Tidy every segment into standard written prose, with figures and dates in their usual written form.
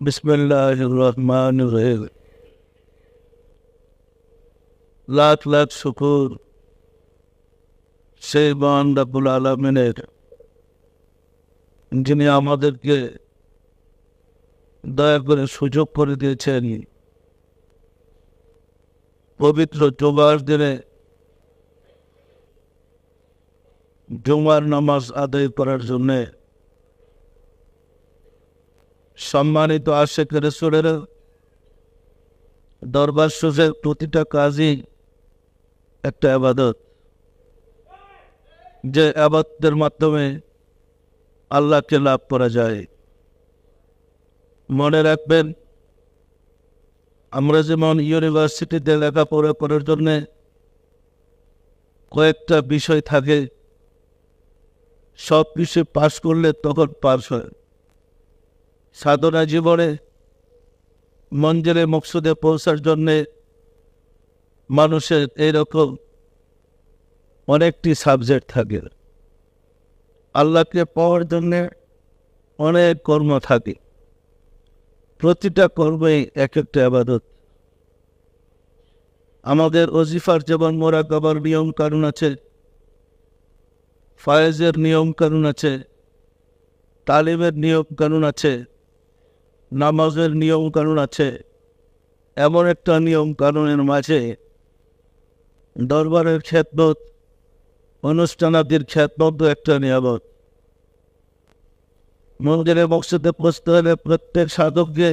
বিসমিল্লাহির রহমানির রহিম। লাখ লাখ শুকুর সেই মহান রব্বুল আলামিনের, যিনি আমাদেরকে দয়া করে সুযোগ করে দিয়েছেন পবিত্র জুমার দিনে জুমার নামাজ আদায় করার জন্য। সম্মানিত আশিক রাসূলের দরবার শরীফের প্রতিটা কাজই একটা ইবাদত, যে ইবাদতের মাধ্যমে আল্লাহকে লাভ করা যায়। মনে রাখবেন, আমরা যেমন ইউনিভার্সিটিতে লেখাপড়া করার জন্যে কয়েকটা বিষয় থাকে, সব বিষয় পাশ করলে তখন পাস হয়। সাধনা জীবনে মঞ্জিলে মকসুদে পৌঁছার জন্যে মানুষের এইরকম অনেকটি সাবজেক্ট থাকে। আল্লাহকে পাওয়ার জন্যে অনেক কর্ম থাকে, প্রতিটা কর্মেই এক একটা ইবাদত। আমাদের ওজিফার যেমন মোরাকাবার নিয়ম কানুন আছে, ফায়েজের নিয়ম কানুন আছে, তালিমের নিয়ম কানুন আছে, নামাজের নিয়ম কানুন আছে। এমন একটা নিয়ম কানুনের মাঝে দরবারের খ্যাতমত, অনুষ্ঠানাদির খ্যাতমত একটা নিয়ামত। মন্দিরে মকসুদে পৌঁছতে হলে প্রত্যেক সাধককে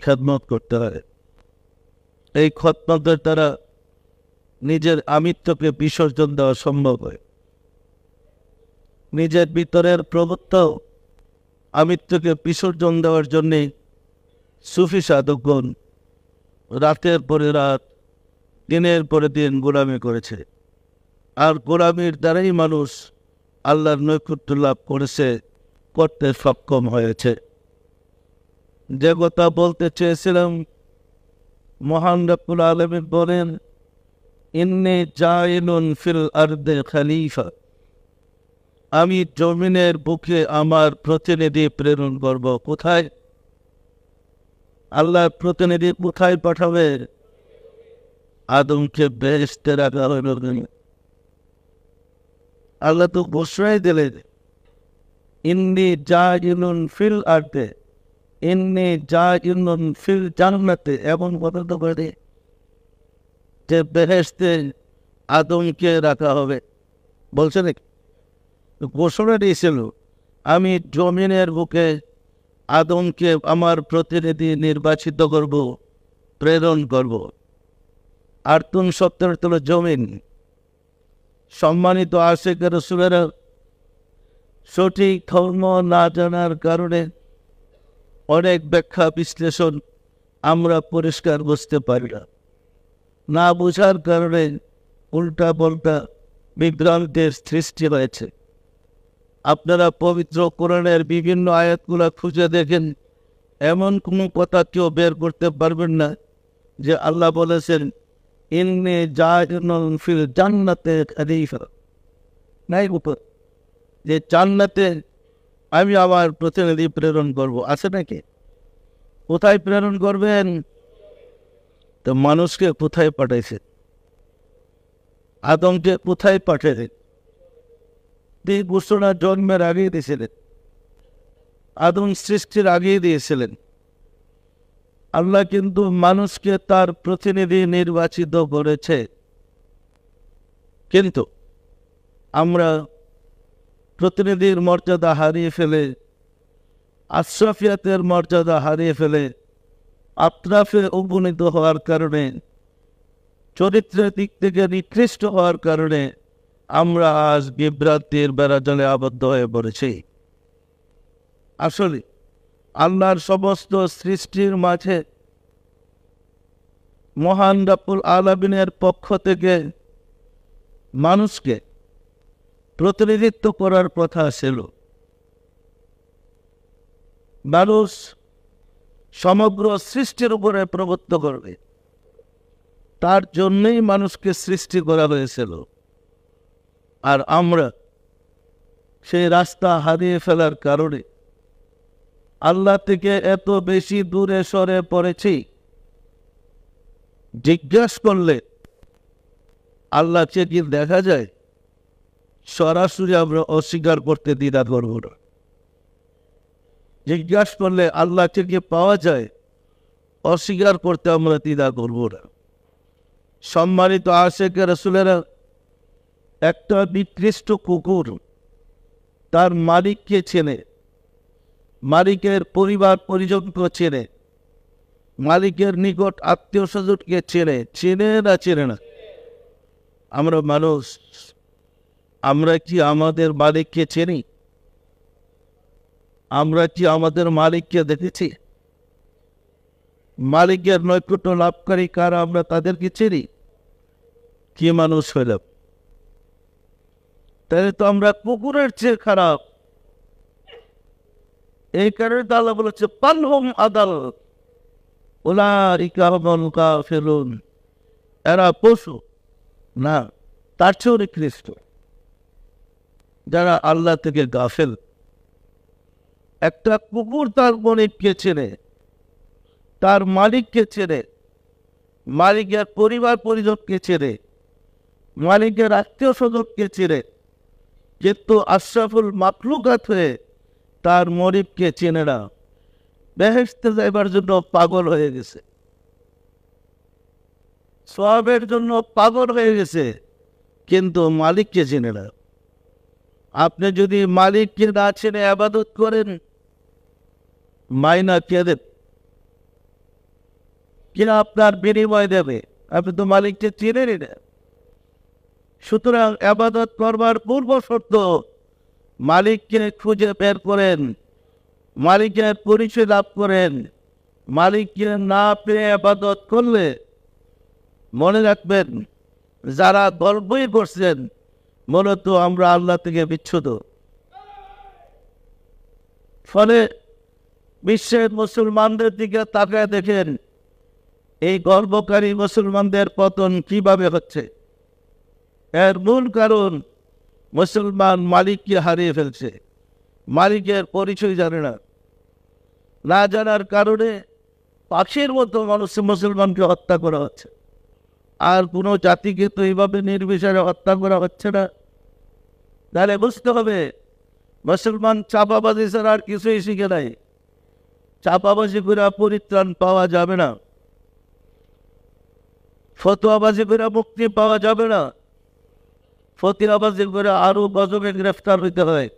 খ্যাতমত করতে হয়। এই খ্যাতমতের দ্বারা নিজের আমিত্বকে বিসর্জন দেওয়া সম্ভব হয়। নিজের ভিতরের প্রভুত্ব আমিত্বকে বিসর্জন দেওয়ার জন্যে সুফি সাধকগণ রাতের পরে রাত, দিনের পরে দিন গোলামি করেছে। আর গোলামির দ্বারাই মানুষ আল্লাহর নৈকট্য লাভ করেছে, করতে সক্ষম হয়েছে। যে কথা বলতে চেয়েছিলাম, মহান রব্বুল আলামিন বলেন, ইন্নী জাইলুন ফিল আরদে খলিফা, আমি জমিনের বুকে আমার প্রতিনিধি প্রেরণ করব। কোথায়? আল্লাহর প্রতিনিধি কোথায় পাঠাবে? আদমকে বেহেশতে রাখা হইল। আল্লাহ তো ঘোষণাই দিলেন, ইন্নী জাইলুন ফিল আরদে, ইন্নী জাইলুন ফিল জান্নাতে। এমন কথা তো বলে যে বেহেশতে আদমকে রাখা হবে, বলছে নাকি? ঘোষণা দিয়েছিল, আমি জমিনের বুকে আদমকে আমার প্রতিনিধি নির্বাচিত করব, প্রেরণ করব। আর তুম সত্তর তোলো জমিন। সম্মানিত আশিক রাসূলেরা, সঠিক ধর্ম না জানার কারণে অনেক ব্যাখ্যা বিশ্লেষণ আমরা পরিষ্কার বুঝতে পারি না। না বোঝার কারণে উল্টা পাল্টা বিভ্রান্তের সৃষ্টি হয়েছে। আপনারা পবিত্র কোরআনের বিভিন্ন আয়াতগুলো খুঁজে দেখেন, এমন কোনো কথা কেউ বের করতে পারবেন না যে আল্লাহ বলেছেন ইন্নী জাইলুন ফিল জান্নাতে খলিফা। নাই উপর যে জান্নাতে আমি আমার প্রতিনিধি প্রেরণ করব, আছে নাকি? কোথায় প্রেরণ করবেন? তো মানুষকে কোথায় পাঠাইছে? আদমকে কোথায় পাঠাইছেন? তিনি ঘোষণা জন্মের আগেই দিয়েছিলেন, আদম সৃষ্টির আগেই দিয়েছিলেন। আল্লাহ কিন্তু মানুষকে তার প্রতিনিধি নির্বাচিত করেছে। কিন্তু আমরা প্রতিনিধির মর্যাদা হারিয়ে ফেলে, আশরাফিয়াতের মর্যাদা হারিয়ে ফেলে, আত্রাফে উপনীত হওয়ার কারণে, চরিত্রের দিক থেকে নিকৃষ্ট হওয়ার কারণে আমরা আজ বিভ্রান্তির বেড়াজালে আবদ্ধ হয়ে পড়েছি। আসলে আল্লাহর সমস্ত সৃষ্টির মাঝে মহান রব্বুল আলামিনের পক্ষ থেকে মানুষকে প্রতিনিধিত্ব করার কথা ছিল। মানুষ সমগ্র সৃষ্টির উপরে প্রভুত্ব করবে, তার জন্যই মানুষকে সৃষ্টি করা হয়েছিল। আর আমরা সেই রাস্তা হারিয়ে ফেলার কারণে আল্লাহ থেকে এত বেশি দূরে সরে পড়েছি, জিজ্ঞাসা করলে আল্লাহকে কি দেখা যায়? সরাসরি আমরা অস্বীকার করতে দ্বিধা করব না। জিজ্ঞাসা করলে আল্লাহকে কি পাওয়া যায়? অস্বীকার করতে আমরা দ্বিধা করব না। সম্মানিত আশিকে রাসূলেরা, একটা নিকৃষ্ট কুকুর তার মালিককে চেনে, মালিকের পরিবার পরিজনকে চেনে, মালিকের নিকট আত্মীয় স্বজনকে চেনে। চেনে না চেনে না? আমরা মানুষ, আমরা কি আমাদের মালিককে চিনি? আমরা কি আমাদের মালিককে দেখেছি? মালিকের নৈকট্য লাভকারী কারা, আমরা তাদেরকে চিনি? কি মানুষ হইলাম? তাহলে তো আমরা কুকুরের চেয়ে খারাপ। এই কারণে তো আল্লাহ বলেছে পালহুম আদাল উলাইকা হুমুল কাফিরুন, এরা পশু না, তার চেয়েও নিকৃষ্ট যারা আল্লাহ থেকে গাফেল। একটা কুকুর তার মালিককে চেনে, তার মালিককে চেনে, মালিকের পরিবার পরিজনকে চেনে, মালিকের আত্মীয় স্বজনকে চেনে, কিন্তু আশরাফুল মাখলুকাত হয়ে তার মরিবকে চেনে না। বেহেশতে যাইবার জন্য পাগল হয়ে গেছে, সওয়াবের জন্য পাগল হয়ে গেছে, কিন্তু মালিককে চেনে না। আপনি যদি মালিককে না চেনে ইবাদত করেন, মাইনা কে দেবে? কিনা আপনার বিনিময় দেবে? আপনি তো মালিককে চেনেনই না। সুতরাং ইবাদত করবার পূর্ব শর্ত মালিককে খুঁজে বের করেন, মালিকের পরিচয় লাভ করেন। মালিককে না পেয়ে ইবাদত করলে মনে রাখবেন, যারা গল্পই করছেন মূলত আমরা আল্লাহ থেকে বিচ্ছুত। ফলে বিশ্বের মুসলমানদের দিকে তাকায় দেখেন, এই গর্বকারী মুসলমানদের পতন কিভাবে হচ্ছে। এর মূল কারণ মুসলমান মালিককে হারিয়ে ফেলছে, মালিকের পরিচয় জানে না। না জানার কারণে পাখির মতো মানুষ মুসলমানকে হত্যা করা হচ্ছে। আর কোনো জাতিকে তো এইভাবে নির্বিচারে হত্যা করা হচ্ছে না। তাহলে বুঝতে হবে মুসলমান চাপাবাজি ছাড়া আর কিছুই শিখে নাই। চাপাবাজি করে পরিত্রাণ পাওয়া যাবে না, ফতোয়াবাজি করে মুক্তি পাওয়া যাবে না, ফতোয়াবাজি করে আরো গজবে গ্রেফতার হইতে হয়।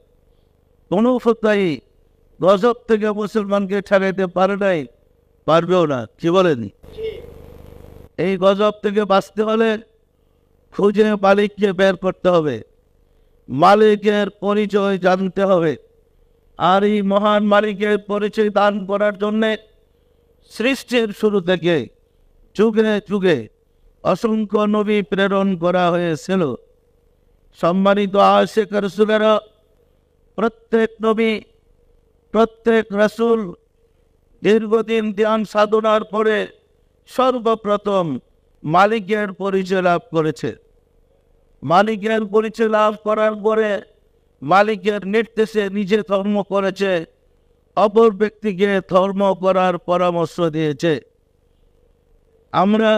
কোনো ফতোয়াই গজব থেকে মুসলমানকে ঠেকাইতে পারে নাই, পারবেও না। কি বলেন? এই গজব থেকে বাঁচতে হলে খুঁজে মালিককে বের করতে হবে, মালিকের পরিচয় জানতে হবে। আর এই মহান মালিকের পরিচয় দান করার জন্যে সৃষ্টির শুরু থেকে যুগে যুগে অসংখ্য নবী প্রেরণ করা হয়েছিল। সম্মানিত আশিক রাসূলেরা, প্রত্যেক নবী, প্রত্যেক রাসূল দীর্ঘদিন ধ্যান সাধনার পরে সর্বপ্রথম মালিকের পরিচয় লাভ করেছে। মালিকের পরিচয় লাভ করার পরে মালিকের নির্দেশে নিজে ধর্ম করেছে, অপর ব্যক্তিকে ধর্ম করার পরামর্শ দিয়েছে। আমরা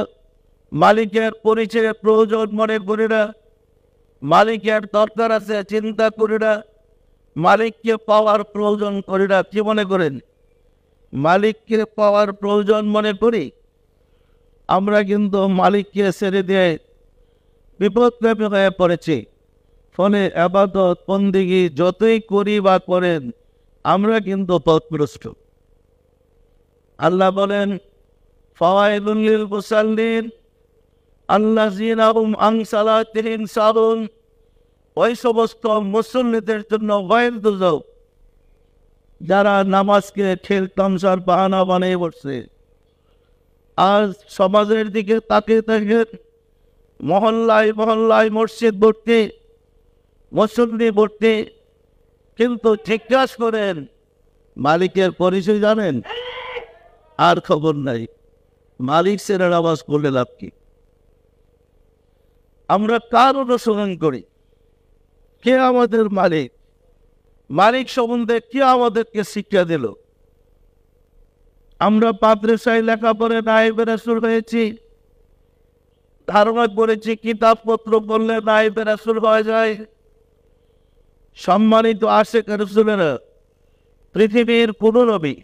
মালিকের পরিচয়ের প্রয়োজন মনে করি না, মালিকের দরকার আছে চিন্তা করি না, মালিককে পাওয়ার প্রয়োজন করি না। কি মনে করেন? মালিককে পাওয়ার প্রয়োজন মনে করি। আমরা কিন্তু মালিককে ছেড়ে দিয়ে বিপদগামী হয়ে পড়েছি। ফলে ইবাদত বন্দেগী যতই করি বা করেন, আমরা কিন্তু পথভ্রষ্ট। আল্লাহ বলেন, ফাওয়াইলুল লিল মুসাল্লিন আল্লাযীনা হুম আন সালাতিহিম সাহুন। ওই সমস্ত মুসল্লিদের জন্য ওয়াইল দুজক, যারা নামাজকে খেল তামসার বাহানা বানিয়ে বসছে। আজ সমাজের দিকে তাকিয়ে দেখেন, মহল্লায় মহল্লায় মসজিদ ভর্তি, মুসল্লি ভর্তি, কিন্তু জিজ্ঞাসা করেন মালিকের পরিচয় জানেন? আর খবর নাই। মালিক ছেড়ে নামাজ পড়লে লাভ কি? আমরা কার অনুসরণ করি? কে আমাদের মালিক? মালিক সম্বন্ধে কে আমাদেরকে শিক্ষা দিল? আমরা মাদ্রাসায় লেখাপড়ে নায়েবে রাসূল হয়েছি, ধারণা করেছি কিতাবপত্র পড়লে নায়েবে রাসূল হয়ে যায়। সম্মানিত আশিক রাসূলেরা, পৃথিবীর কোন নবী,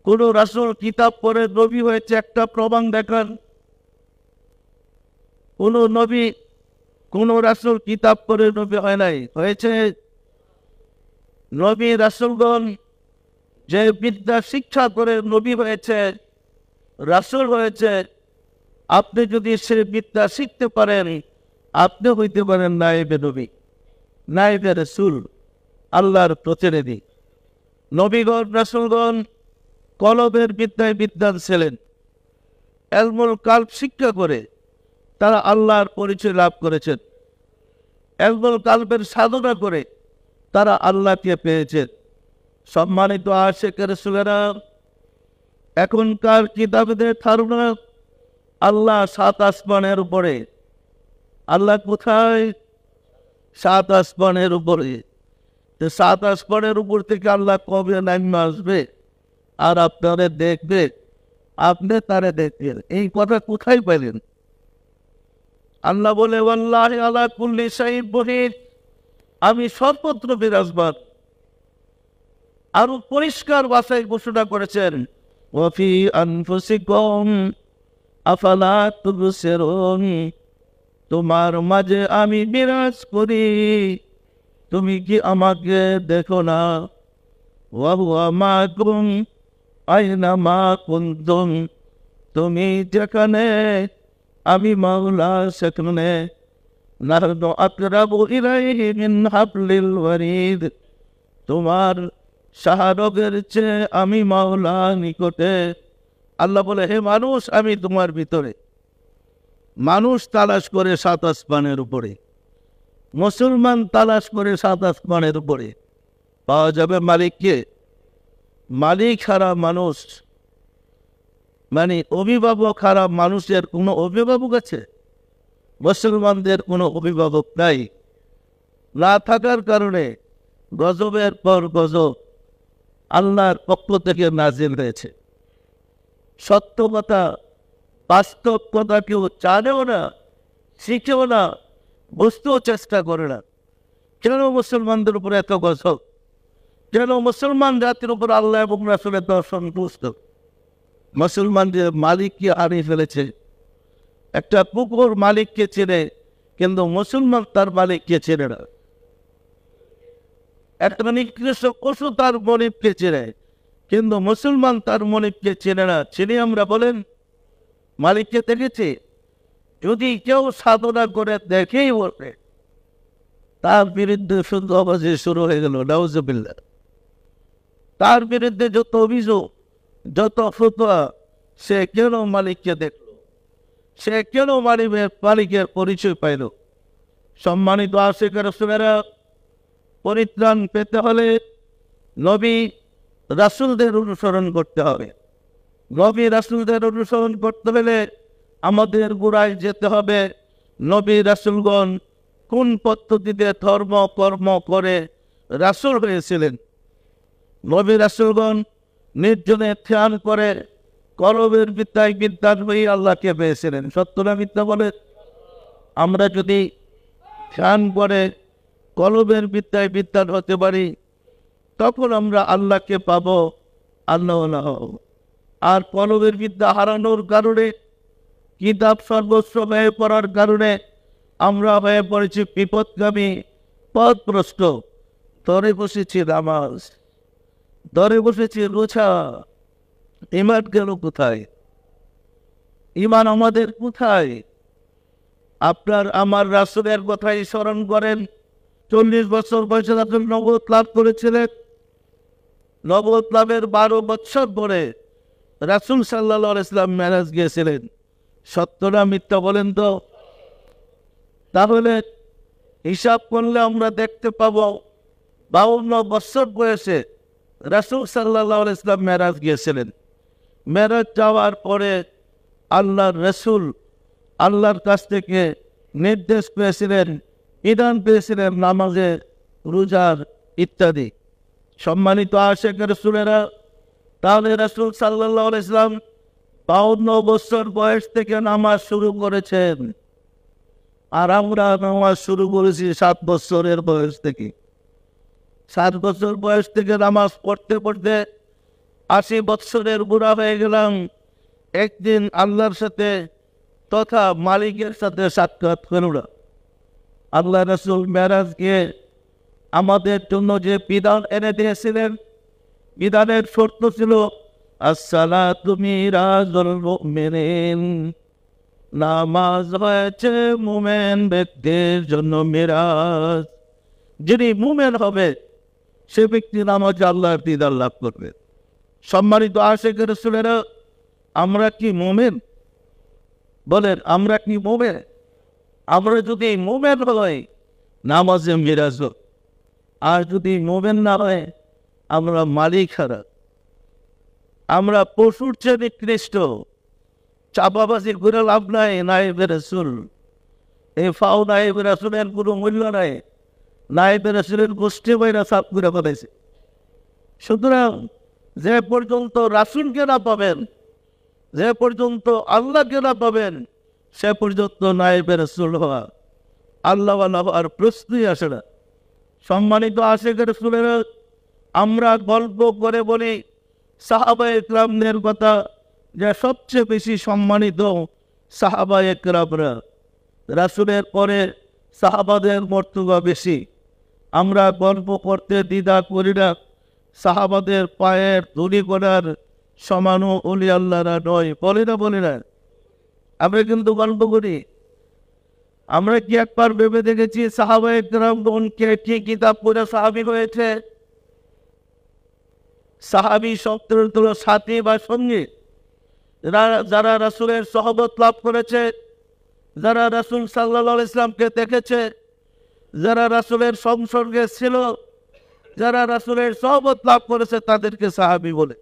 কোন রাসূল কিতাব পড়ে নবী হয়েছে একটা প্রমাণ দেখান। কোন নবী, কোন রাসূল কিতাব পড়ে নবী হয় নাই। হয়েছে নবী রাসূলগণ যে বিদ্যা শিক্ষা করে নবী হয়েছে, রাসূল হয়েছে। আপনি যদি সে বিদ্যা শিখতে পারেন, আপনি হইতে পারেন নায়েবে নবী, নায়েবে রাসূল, আল্লাহর প্রতিনিধি। নবীগণ রাসূলগণ কলবের বিদ্যায় বিদ্বান ছিলেন। এলমুল কালব শিক্ষা করে তারা আল্লাহর পরিচয় লাভ করেছেন। এলমুল কালবের সাধনা করে তারা আল্লাহকে পেয়েছেন। সম্মানিত আশিক রাসূলেরা, এখনকার কিতাবদের ধারণা আল্লাহ 7 আসমানের উপরে। আল্লাহ কোথায়? 7 আসমানের উপরে। 7 আসমানের উপর থেকে আল্লাহ কবে নামে আসবে আর আপনারা দেখবে, আপনি তারে দেখবেন? এই কথা কোথায় পেলেন? আল্লাহ বলে, ওয়াল্লাহি আলা কুল্লি শাইইন মুহিত, আমি সর্বত্র বিরাজমান। আরো পরিষ্কার ভাষায় ঘোষণা করেছেন, ওয়াফি আনফুসিকুম আফালা তুবসিরুন, তোমার মাঝে আমি বিরাজ করি, তুমি কি আমাকে দেখো না? ওয়া হুয়া মাকুম আইনামা কুনতুম, তুমি যেখানে আমি মাওলা সেখানে। নাহনু আকরাবু ইলাইহি মিন হাবলিল ওয়ারিদ, তোমার শাহরগের চেয়ে আমি মাওলা নিকটে। আল্লাহ বলে, হে মানুষ, আমি তোমার ভিতরে। মানুষ তালাশ করে 7 আসমানের উপরে, মুসলমান তালাশ করে 7 আসমানের উপরে। পাওয়া যাবে মালিককে? মালিক হারা মানুষ, মানে অভিভাবক হারা মানুষের কোনো অভিভাবক আছে? মুসলমানদের কোনো অভিভাবক নাই। না থাকার কারণে গজবের পর গজব আল্লাহর পক্ষ থেকে নাজিল হয়েছে। সত্য কথা, বাস্তব কথা কেউ জানেও না, শিখেও না, বুঝতেও চেষ্টা করে না। কেন মুসলমানদের উপরে এত গজব? কেন মুসলমান জাতির উপর আল্লাহ এবং রাসূলের দর্শন দুষ্ট? মুসলমানদের মালিককে হারিয়ে ফেলেছে। একটা কুকুর মালিককে চেনে, কিন্তু মুসলমান তার মালিককে চেনে না। একটা নিকৃষ্ট পশু তার মনিবকে চেনে, কিন্তু মুসলমান তার মনিবকে চেনে না। চিনি আমরা? বলেন, মালিককে দেখেছি? যদি কেউ সাধনা করে দেখেই বলে, তার বিরুদ্ধে শুদ্ধ আওয়াজে শুরু হয়ে গেল নাউজুবিল্লাহ। তার বিরুদ্ধে যত অভিযোগ, যত ফতোয়া, সে কেন মালিককে দেখলো? সে কেন মালিকের পরিচয় পাইল? সম্মানিত আশিক রাসূলেরা, পরিত্রাণ পেতে হলে নবী রাসূলদের অনুসরণ করতে হবে। নবী রাসূলদের অনুসরণ করতে হলে আমাদের গোড়ায় যেতে হবে। নবী রাসূলগণ কোন পদ্ধতিতে ধর্ম কর্ম করে রাসূল হয়েছিলেন? নবী রাসূলগণ নির্জনে ধ্যান করে কলবের বিদ্যায় বিদ্বান হয়ে আল্লাহকে পেয়েছিলেন। সত্য না মিথ্যা বলেন? আমরা যদি ধ্যান করে কলবের বিদ্যায় বিদ্বান হতে পারি, তখন আমরা আল্লাহকে পাবো, আল্লাহ হব। আর কলবের বিদ্যা হারানোর কারণে, কিতাব সর্বস্ব হয়ে পড়ার কারণে আমরা হয়ে পড়েছি বিপদগামী, পথভ্রষ্ট। ধরে বসেছি নামাজ, ধরে বসেছি রোজা। ইমান গেল কোথায়? ইমান আমাদের কোথায়? আপনার আমার রাসূলের কথাই স্মরণ করেন। 40 বছর বয়সে রাসূল নবুয়ত লাভ করেছিলেন। নবুয়ত লাভের 12 বছর পরে রাসূল সাল্লাল্লাহু আলাইহি ওয়াসাল্লাম মেরাজ গিয়েছিলেন। সত্য না মিথ্যা বলেন তো? তাহলে হিসাব করলে আমরা দেখতে পাবো 52 বছর বয়সে রাসূল সাল্লাল্লাহু আলাইহি ওয়াসাল্লাম মেরাজ গিয়েছিলেন। মেরাজ যাওয়ার পরে আল্লাহর রাসূল আল্লাহর কাছ থেকে নির্দেশ পেয়েছিলেন, বিধান পেয়েছিলেন নামাজের, রোজার ইত্যাদি। সম্মানিত আশিক রাসূলেরা, তাহলে রাসূল সাল্লাল্লাহু আলাইহি ওয়াসাল্লাম 52 বছর বয়স থেকে নামাজ শুরু করেছেন, আর আমরা নামাজ শুরু করেছি 7 বছরের বয়স থেকে। 7 বছর বয়স থেকে নামাজ পড়তে পড়তে 80 বছরের বুড়া হয়ে গেলাম। একদিন আল্লাহর সাথে তথা মালিকের সাথে সাক্ষাৎ করল। আল্লাহ রাসূল মেরাজকে আমাদের জন্য যে বিধান এনে দিয়েছিলেন, বিধানের শর্ত ছিল আসসালাতু মিরাজুল মুমিনিন, নামাজ হয়েছে মুমিন ব্যক্তির জন্য মিরাজ। যিনি মুমিন হবে সে ব্যক্তি নামাজে আল্লাহর দিদার লাভ করবে। সম্মানিত আশিক রাসূলেরা, আমরা কি মুমিন? বলেন, আমরা কি মুমিন? আমরা যদি মুমিন হই নামাজে মিরাজ, আর যদি মুমিন না হয় আমরা মালিক হারা, আমরা পশুর চেয়ে নিকৃষ্ট। চাপাবাজি করে লাভ নাই। নায়েবে রাসূল, এই ফাও নায়েবে রাসূলের কোনো মূল্য নাই। নায়েবে রাসূলের গোষ্ঠী বাইরা সাফ করে ফেলেছে। সুতরাং যে পর্যন্ত রাসূলকে না পাবেন, যে পর্যন্ত আল্লাহকে না পাবেন, সে পর্যন্ত নায়েবে রাসূল হওয়া, আল্লাহওয়ালা হওয়ার প্রশ্নই আসে না। সম্মানিত আশিক রাসূলেরা, আমরা গল্প করে বলি সাহাবায়ে কেরামদের কথা, যে সবচেয়ে বেশি সম্মানিত সাহাবায়ে কেরামরা। রাসূলের পরে সাহাবাদের মর্তবা বেশি। আমরা গল্প করতে দ্বিধা করি না। সাহাবাদের পায়ের ধুলি করার সমানও অলি আল্লাহরা নয়, বলি না। আমরা কিন্তু গল্প করি। আমরা কি একবার ভেবে দেখেছি সাহাবায়ে কেরামগণ কে কি কিতাব পড়ে সাহাবী হয়েছে? সাহাবী শব্দের হলো সাথী বা সঙ্গী, যারা রাসূলের সহবত লাভ করেছে, যারা রাসূল সাল্লাল্লাহু আলাইহি ওয়াসাল্লামকে দেখেছে, যারা রাসূলের সংসর্গে ছিল, যারা রাসূলের সহবত লাভ করেছে, তাদেরকে সাহাবী বলে।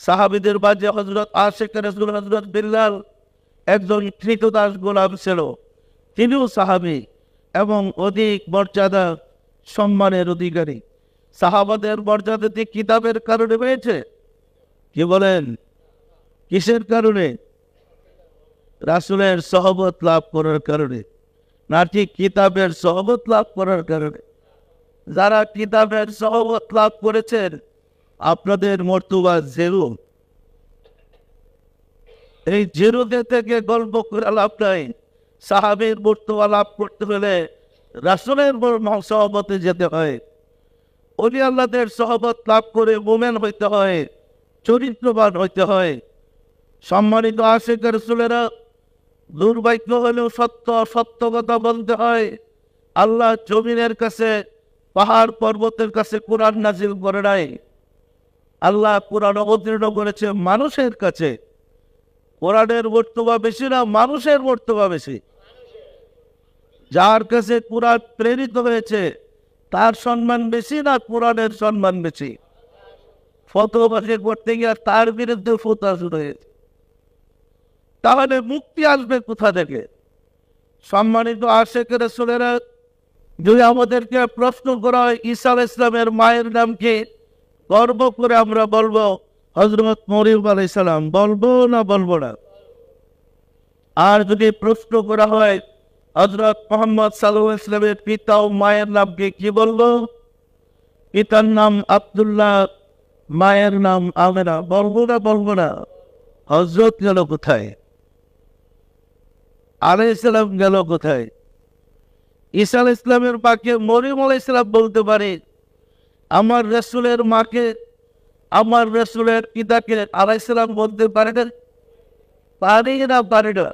সাহাবীদের মাঝে হযরত আশিক রাসূল হযরত বিল্লাল একজন কৃতদাস গোলাম ছিল, তিনিও সাহাবী এবং অধিক মর্যাদা সম্মানের অধিকারী। সাহাবাদের মর্যাদাটি কিতাবের কারণে হয়েছে। কি বলেন, কিসের কারণে? রাসূলের সহবত লাভ করার কারণে, না ঠিক কিতাবের সহবত লাভ করার কারণে। যারা কিতাবের সহবত লাভ করেছেন, আপনাদের মর্তবা জিরো। এই জিরোতে থেকে গল্প করে লাভ নাই। সাহাবীর মর্তবা লাভ করতে হলে রাসূলের সহবতে যেতে হয়। ওলি আল্লাহদের সহবত লাভ করে মুমিন হইতে হয়, চরিত্রবান হইতে হয়। সম্মানিত আশিক রাসূলেরা, দুর্ভাগ্য হলেও সত্য কথা বলতে হয়। আল্লাহ জমিনের কাছে, পাহাড় পর্বতের কাছে কোরআন নাজিল করে নাই। আল্লাহ কোরআন অবতীর্ণ করেছে মানুষের কাছে। কোরআনের মর্তবা বেশি না, মানুষের মর্তবা বেশি। যার কাছে কোরআন প্রেরিত হয়েছে তার সম্মান বেশি না কোরআনের সম্মান বেশি? ফতোয়াবাজি করতে গিয়ে তার বিরুদ্ধে ফতোয়া শুরু হয়েছে। তাহলে মুক্তি আসবে কোথা থেকে? সম্মানিত আশিক রাসূলেরা, যদি আমাদেরকে প্রশ্ন করা হয় ঈসা আলাইহিস সালামের মায়ের নাম কি, গর্ব করে আমরা বলবো হযরত মরিয়ম আলাইহিস সালাম। বলবো না বলবো না? আর যদি প্রশ্ন করা হয় হযরত মুহাম্মদ সাল্লাল্লাহু আলাইহি ওয়াসাল্লামের পিতা ও মায়ের নাম কি বলবো? পিতার নাম আব্দুল্লাহ, মায়ের নাম আমেনা। বলবো না বলবো না? হযরত গেল কোথায়? আলাইহিস সালাম গেল কোথায়? ঈসা আলাইহিস সালামের মাকে মরিয়ম আলাইহিস সালাম বলতে পারে, আমার রাসূলের মাকে, আমার রাসূলের পিতাকে আলাইহিস সালাম বলতে পারে না? পারে না।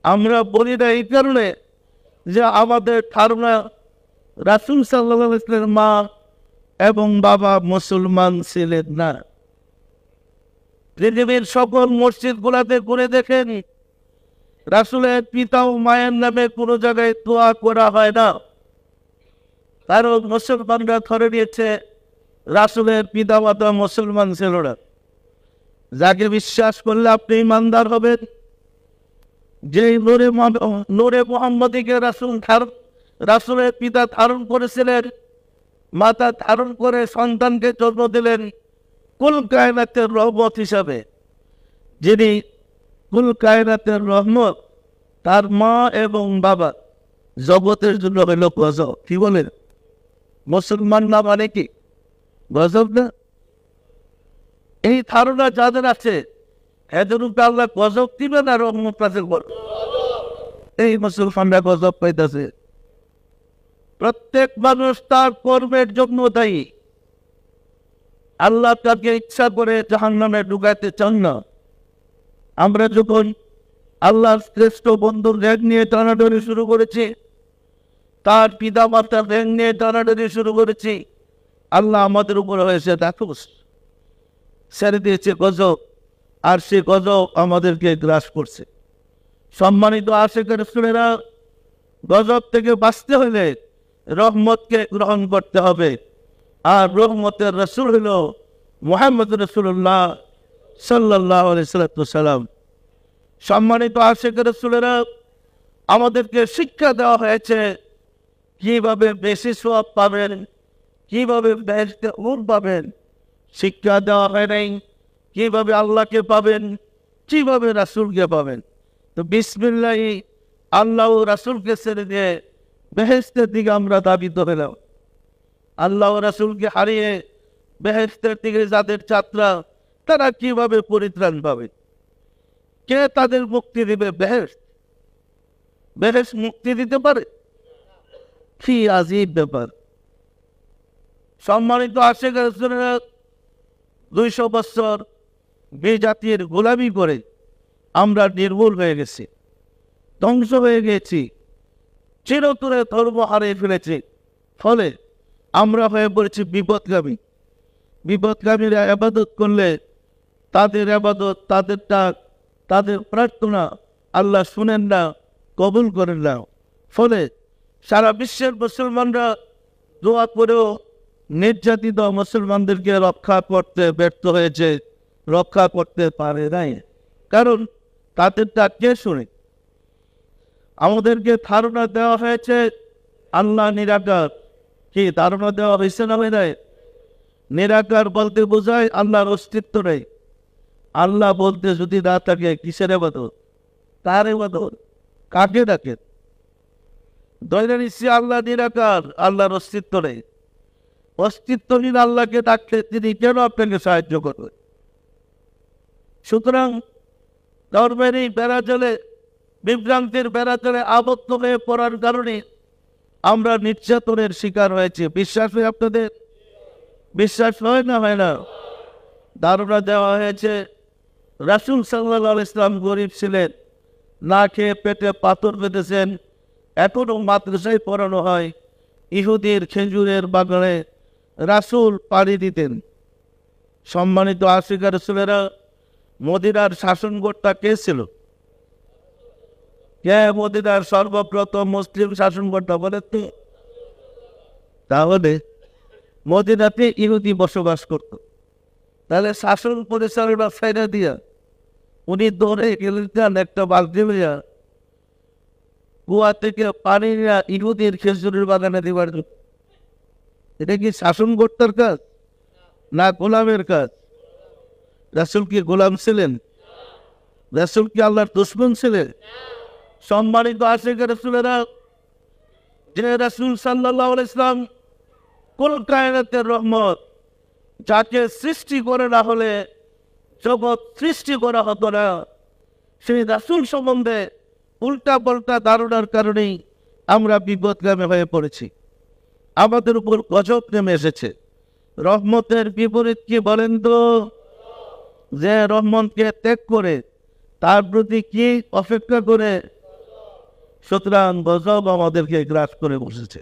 আমরা বলি না এই কারণে যে আমাদের ধারণা রাসূল সাল্লাল্লাহু আলাইহি ওয়াসাল্লামের মা এবং বাবা মুসলমান ছিলেন না। পৃথিবীর সকল মসজিদগুলোতে ঘুরে দেখেন, রাসূলের পিতা ও মায়ের নামে কোনো জায়গায় দোয়া করা হয় না। কারণ মুসলমানরা ধরে নিয়েছে রাসূলের পিতা মাতা মুসলমান ছিল না। যাকে বিশ্বাস করলে আপনি ইমানদার হবেন, যে নূরে মুহাম্মদীকে রাসূলের পিতা ধারণ করেছিলেন, মাতা ধারণ করে সন্তানকে জন্ম দিলেন, কুল কায়নাতের রহমত হিসাবে, যিনি কুল কায়নাতের রহমত, তার মা এবং বাবা জগতের জন্য হইল গজব। কি বলেন? মুসলমান না মানে কি গজব না? এই ধারণা যাদের আছে এদের উপরে আল্লাহ গজব দিবে না রহমত নাযিল করবে? এই মুসলমানরা গজব পাইতেছে। প্রত্যেক মানুষ তার কর্মের জন্য দায়ী। আল্লাহ তাকে ইচ্ছা করে জাহান্নামে ঢুকাইতে চান না। আমরা যখন আল্লাহর শ্রেষ্ঠ বন্ধুর র্যাগ নিয়ে টানাটানি শুরু করেছি, তার পিতা মাতার র্যাগ নিয়ে টানাটানি শুরু করেছি, আল্লাহ আমাদের উপরে হয়েছে দেখো ছেড়ে দিয়েছে গজব, আর সে গজব আমাদেরকে গ্রাস করছে। সম্মানিত আশিকের রাসূলেরা, গজব থেকে বাঁচতে হলে রহমতকে গ্রহণ করতে হবে। আর রহমতের রাসূল হল মুহাম্মদ রাসূলুল্লাহ সাল্লাল্লাহু আলাইহি সাল্লাম। সম্মানিত আশিকের রাসূলেরা, আমাদেরকে শিক্ষা দেওয়া হয়েছে কিভাবে বেশি সওয়াব পাবেন, কিভাবে বেহেশতে উঠ পাবেন। শিক্ষা দেওয়া হয় নাই কিভাবে আল্লাহকে পাবেন, কিভাবে রাসূলকে পাবেন। তো বিসমিল্লাহ আল্লাহ ও রাসূলকে ছেড়ে দিয়ে বেহেশতের দিকে আমরা ধাবিত হলাম। আল্লাহ ও রাসূলকে হারিয়ে বেহেশতের দিকে যাদের যাত্রা, তারা কিভাবে পরিত্রাণ পাবে? কে তাদের মুক্তি দিবে? বেহেশত? বেহেশত মুক্তি দিতে পারে? কি আজীব ব্যাপার! সম্মানিত আশিকের রাসূলেরা, 200 বছর বেজাতির গোলামি করে আমরা নির্মূল হয়ে গেছি, ধ্বংস হয়ে গেছি, চিরতরে ধর্ম হারিয়ে ফেলেছি। ফলে আমরা হয়ে পড়েছি বিপদগামী। বিপদগামীরা ইবাদত করলে তাদের ইবাদত, তাদের ডাক, তাদের প্রার্থনা আল্লাহ শুনেন না, কবুল করেন না। ফলে সারা বিশ্বের মুসলমানরা দোয়া করেও নির্যাতিত মুসলমানদেরকে রক্ষা করতে ব্যর্থ হয়েছে, রক্ষা করতে পারে নাই। কারণ তাদেরটা কে শুনে? আমাদেরকে ধারণা দেওয়া হয়েছে আল্লাহ নিরাকার। কি ধারণা দেওয়া হয়েছে না হয় নাই? নিরাকার বলতে বোঝায় আল্লাহর অস্তিত্ব নেই। আল্লাহ বলতে যদি না থাকে কিসের ইবাদত? কার ইবাদত? কাকে ডাকেন? ধরে নিচ্ছি আল্লাহ নিরাকার, আল্লাহর অস্তিত্ব নেই। অস্তিত্বহীন আল্লাহকে ডাকলে তিনি কেন আপনাকে সাহায্য করবেন? সুতরাং ধর্মের এই বেড়াজালে, বিভ্রান্তির বেড়াজালে আবদ্ধ হয়ে পড়ার কারণে আমরা নির্যাতনের শিকার হয়েছি। বিশ্বাস হয় আপনাদের? বিশ্বাস হয় না? হয় না? ধারণা দেওয়া হয়েছে রাসূল সাল্লাল্লাহু আলাইহি ওয়াসাল্লাম গরিব ছিলেন, না খেয়ে পেটে পাথর বেঁধেছেন। এখনও মাদ্রাসায় পড়ানো হয় ইহুদির খেজুরের বাগানে রাসূল পাড়ি দিতেন। সম্মানিত আশিকের রাসূলেরা, মদিনার শাসনকর্তা কে ছিল? কে মদিনার সর্বপ্রথম মুসলিম শাসনকর্তা বলেন তো? তাহলে মদিনাতে ইহুদি বসবাস করত। তাহলে শাসন পরিচালনা ছাইড়া দিয়া উনি দৌড়ে গেলেন একটা বালতি লইয়া, কুয়া থেকে পানি নিয়ে ইহুদির খেজুরের বাগানে দিবার জন্য। এটা কি শাসনকর্তার কাজ না গোলামের কাজ? রাসূল কি গোলাম ছিলেন? রাসূল কি আল্লাহর দুশমন ছিলেন? সম্মানিত আশিকের রাসূলেরা, যে রাসূল সাল্লাল্লাহু আলাইহি ওয়াসাল্লাম কুল কায়নাতের রহমত, যাকে সৃষ্টি করে না হলে জগৎ সৃষ্টি করা হতো না, সেই রাসূল সম্বন্ধে উল্টা পাল্টা ধারণার কারণেই আমরা বিপদগামী হয়ে পড়েছি। আমাদের উপর গজব নেমে এসেছে। রহমতের বিপরীত কি বলেন তো? যে রহমতকে ত্যাগ করে তার প্রতি কি অপেক্ষা করে? সুতরাং গজব আমাদেরকে গ্রাস করে বসেছে।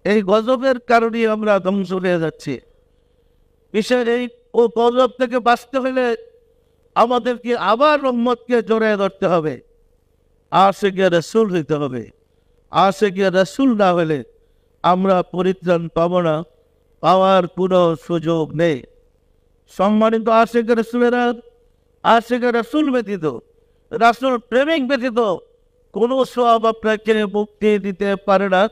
এই গজবের কারণে আমরা ধ্বংস হয়ে যাচ্ছি। বিশেষ এই ও গজব থেকে বাঁচতে হলে আমাদেরকে আবার রহমতকে জড়িয়ে ধরতে হবে, আশিকে রাসূল হইতে হবে। আশিকে রাসূল না হলে আমরা পরিত্রাণ পাব না, পাওয়ার কোনো সুযোগ নেই। সম্মানিত আশিকে রাসূলেরা, আশিকে রাসূল ব্যতীত, রাসূল প্রেমিক ব্যতীত কোনো সওয়াব আপনাকে মুক্তি দিতে পারে না।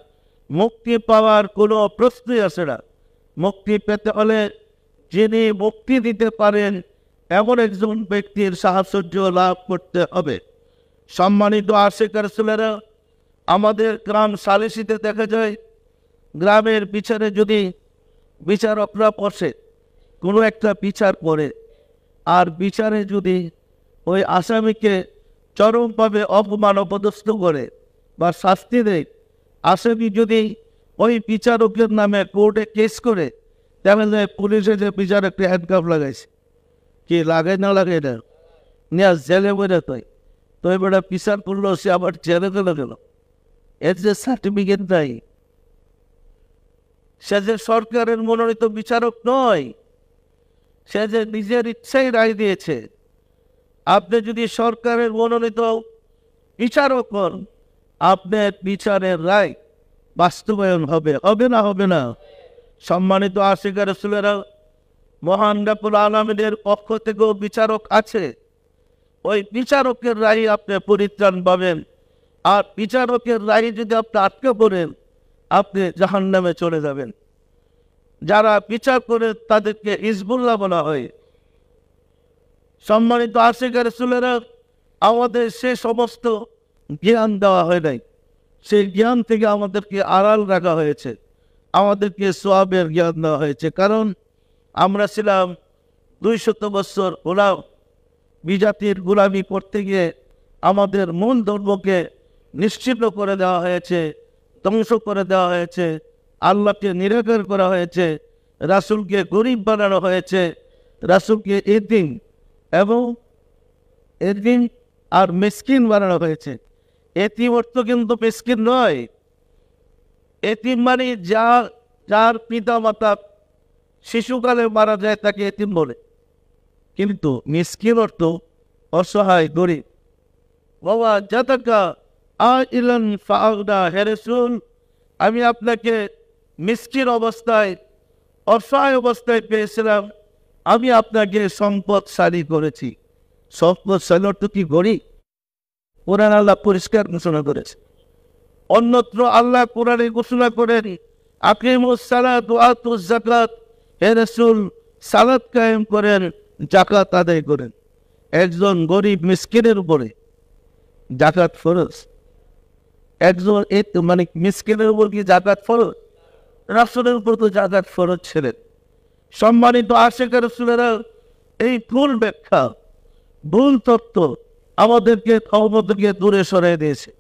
মুক্তি পাওয়ার কোনো প্রশ্নই আসে না। মুক্তি পেতে হলে যিনি মুক্তি দিতে পারেন এমন একজন ব্যক্তির সাহায্য লাভ করতে হবে। সম্মানিত আশিক রাসূলেরা, আমাদের গ্রাম সালিসিতে দেখা যায়, গ্রামের বিচারে যদি বিচারকরা বসে কোনো একটা বিচার করে, আর বিচারে যদি ওই আসামিকে চরমভাবে অপমান অপদস্থ করে বা শাস্তি দেয়, আসামি যদি ওই বিচারকের নামে কোর্টে কেস করে, তাহলে পুলিশে যে বিচারককে হ্যান্ডকাফ লাগাইছে, কি লাগাই না লাগাই না, নিয়ে জেলে বেড়ে তো এবারে বিচার করলো, সে আবার জেলে চলে গেল, এর যে সার্টিফিকেট নাই, সে যে সরকারের মনোনীত বিচারক নয়, সে যে নিজের ইচ্ছাই রায় দিয়েছে। আপনি যদি সরকারের মনোনীত বিচারক হন, আপনার বিচারের রায় বাস্তবায়ন হবে, হবে না হবে না? সম্মানিত আশিক রাসূলেরা, মহান রব্বুল আলামিনের পক্ষ থেকেও বিচারক আছে, ওই বিচারকের রায় আপনি পরিত্রাণ পাবেন। আর বিচারকের রায় যদি আপনি আটকে পড়েন, আপনি জাহান্নামে চলে যাবেন। যারা বিচার করে তাদেরকে হিজবুল্লাহ বলা হয়। সম্মানিত আশিক রাসূলেরা, আমাদের সে সমস্ত জ্ঞান দেওয়া হয় নাই, সেই জ্ঞান থেকে আমাদেরকে আড়াল রাখা হয়েছে, আমাদেরকে সওয়াবের জ্ঞান দেওয়া হয়েছে। কারণ আমরা ছিলাম 200 বছর গোলাম, বিজাতির গোলামি করতে গিয়ে আমাদের মূল ধর্মকে নিশ্চিহ্ন করে দেওয়া হয়েছে, ধ্বংস করে দেওয়া হয়েছে, আল্লাহকে নিরাকার করা হয়েছে, রাসূলকে গরিব বানানো হয়েছে, রাসূলকে এতিম আর মিসকিন বানানো হয়েছে। এতিম অর্থ কিন্তু মিসকিন নয়। এতিম মানে যার পিতা মাতা শিশুকালে মারা যায় তাকে এতিম বলে, কিন্তু মিসকিন অর্থ অসহায় গরিব। বাবা জাতাকা আইলান ফাগদা, হে রাসূল, আমি আপনাকে মিসকিন অবস্থায়, অসহায় অবস্থায় পেয়েছিলাম, আমি আপনাকে সম্পদশালী করেছি। সম্পদশালী অর্থ কি গরিব? কোরআন আল্লাহ পরিষ্কার ঘোষণা করেছে। অন্যত্র আল্লাহ কোরআনে ঘোষণা করেন, আকিমুস সালাত ওয়া আতুজ যাকাত, হে রাসূল, সালাত কায়েম করেন, যাকাত আদায় করেন। একজন গরিব মিসকিনের উপরে যাকাত ফরজ। একজন মানে মিসকিনের উপর কি যাকাত ফরজ? রাসূলের উপর তো যাকাত ফরজ ছিলেন। সম্মানিত আশিক রাসূলেরা, এই ভুল ব্যাখ্যা, ভুল তত্ত্ব আমাদেরকে ধর্ম থেকে দূরে সরিয়ে দিয়েছে।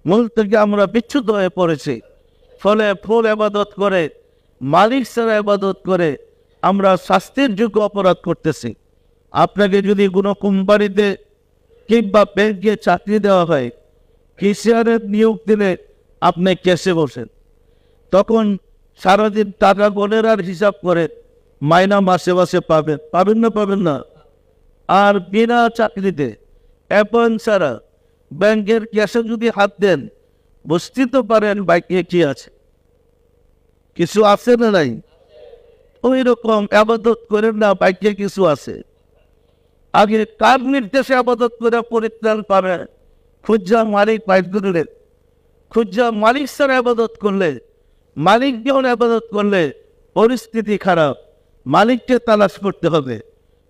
মূল থেকে আমরা বিচ্যুত হয়ে পড়েছি। ফলে ভুল ইবাদত করে, মালিক ছাড়া ইবাদত করে আমরা শাস্তির যোগ্য অপরাধ করতেছি। আপনাকে যদি কোনো কোম্পানিতে কিংবা ব্যাংকে চাকরি দেওয়া হয়, ক্যাশিয়ারের নিয়োগ দিলে আপনি ক্যাশে বসেন, তখন সারাদিন টাকা গোনের আর হিসাব করে মাইনা মাসে মাসে পাবেন না পাবেন না? আর বিনা চাকরিতে অ্যাপয়েন্ট ছাড়া ব্যাংকের ক্যাশে যদি হাত দেন, বুঝতে তো পারেন বাইকে কি আছে, কিছু আছে না নাই? ওই রকম আবাদত করেন না, বাইকে কিছু আছে। আগে কার নির্দেশে আবাদত করে পরিত্রাণ পাবে? খুঁজা মালিক বাইর করলে, খুঁজা মালিক ছাড়া আবাদত করলে, মালিক যখন আবাদত করলে পরিস্থিতি খারাপ, মালিককে তালাশ করতে হবে।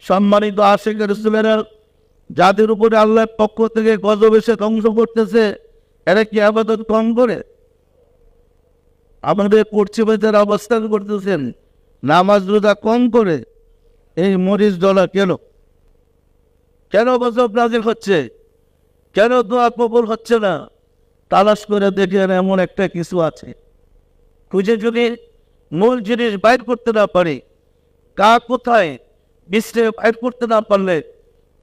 সম্মানিত আশিক রাসূলেরা, যাদের উপরে আল্লাহর পক্ষ থেকে গজব এসে ধ্বংস করতেছে, এরা কি আবাদত কম করে? আমাদের পশ্চিমে যারা অবস্থান করতেছেন, নামাজ রোজা কম করে, এই মরিচ ডলা কেন গজব নাজিল হচ্ছে? কেন দোয়া কবুল হচ্ছে না? তালাশ করে দেখেন, এমন একটা কিছু আছে। খুঁজে যদি মূল জিনিস বাইর করতে না পারি, কোথায় বিশ্রে বাইর করতে না পারলে,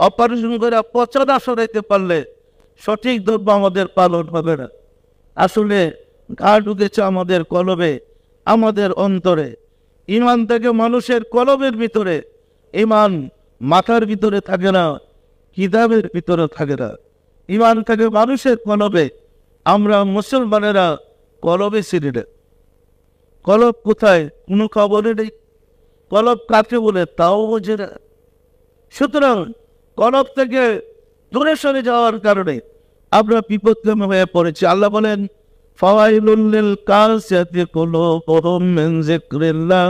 অপারেশন করে পচনা সরাইতে পারলে সঠিক ধর্ম আমাদের পালন হবে না। আসলে ঘা ঢুকেছে আমাদের কলবে, আমাদের অন্তরে। ইমান থেকে মানুষের কলবের ভিতরে, ইমান মাথার ভিতরে থাকে না, কিতাবের ভিতরে থাকে না। ইমান থাকে মানুষের কলবে। আমরা মুসলমানেরা কলবে ছিঁড়ি না। কলব কোথায় কোনো খবরে নেই। কলব কাকে বলে তাও বোঝে না। সুতরাং কলব থেকে দূরে সরে যাওয়ার কারণে আমরা বিপদগামী হয়ে পড়েছি। আল্লাহ বলেন, ফাওয়াইলুল লিল কাসিয়াতি কুলুবুহুম মিন যিকরিল্লাহ,